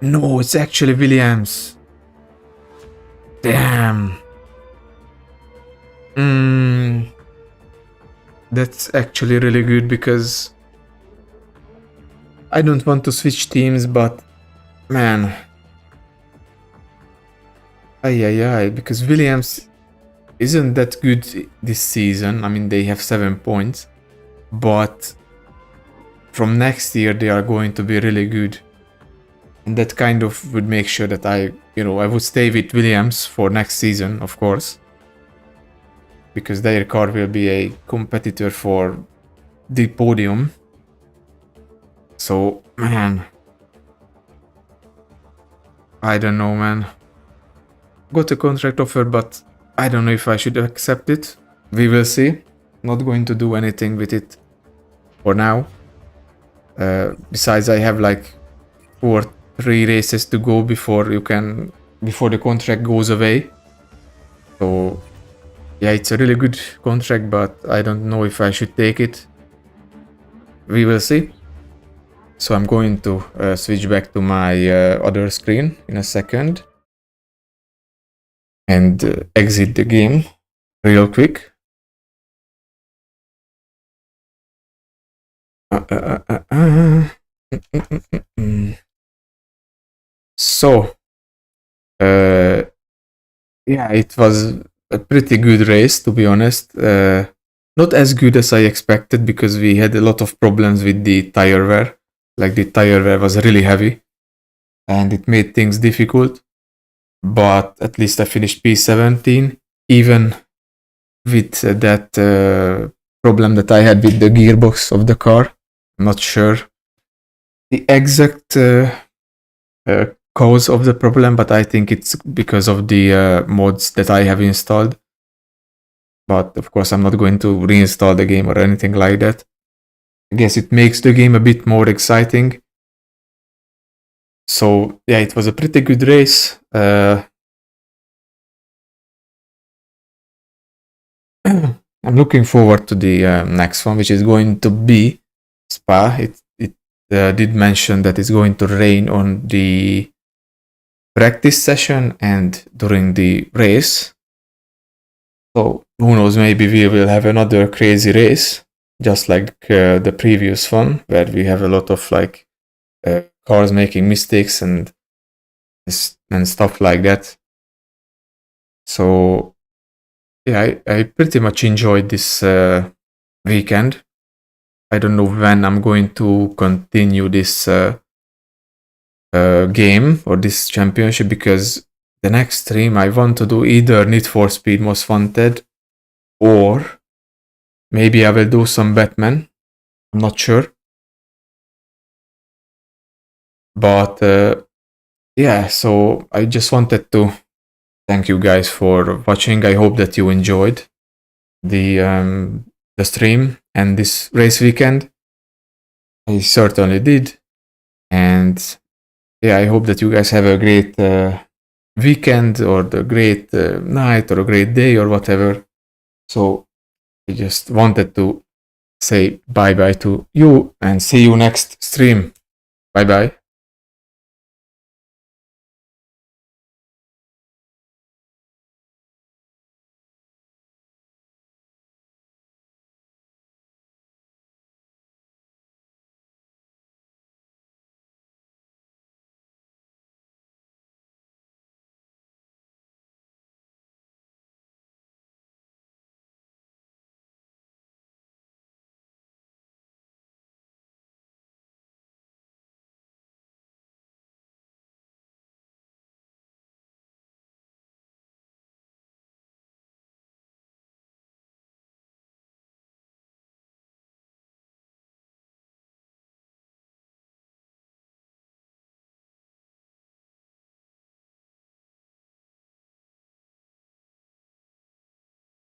No, it's actually Williams. Damn. That's actually really good because I don't want to switch teams, but man. Because Williams isn't that good this season. They have 7 points, but from next year they are going to be really good. And that kind of would make sure that I would stay with Williams for next season, of course. Because their car will be a competitor for the podium. So, man. I don't know, man. Got a contract offer, but I don't know if I should accept it. We will see. Not going to do anything with it for now. Besides, I have like 2 or 3 races to go before the contract goes away. So yeah, it's a really good contract, but I don't know if I should take it. We will see. So I'm going to switch back to my other screen in a second. And exit the game real quick. So, yeah, it was a pretty good race, to be honest. Not as good as I expected because we had a lot of problems with the tire wear. Like the tire wear was really heavy and it made things difficult. But at least I finished P17, even with that problem that I had with the gearbox of the car. I'm not sure the exact cause of the problem, but I think it's because of the mods that I have installed. But of course I'm not going to reinstall the game or anything like that. I guess it makes the game a bit more exciting. So yeah, it was a pretty good race. I'm looking forward to the next one, which is going to be Spa. It did mention that it's going to rain on the practice session and during the race. So who knows? Maybe we will have another crazy race, just like the previous one, where we have a lot of like cars making mistakes and stuff like that. So yeah, I pretty much enjoyed this weekend. I don't know when I'm going to continue this game or this championship, because the next stream I want to do either Need for Speed Most Wanted, or maybe I will do some Batman. I'm not sure. But yeah, so I just wanted to thank you guys for watching. I hope that you enjoyed the stream and this race weekend. I certainly did. And yeah, I hope that you guys have a great weekend, or the great night, or a great day, or whatever. So I just wanted to say bye bye to you and see you next stream. Bye bye.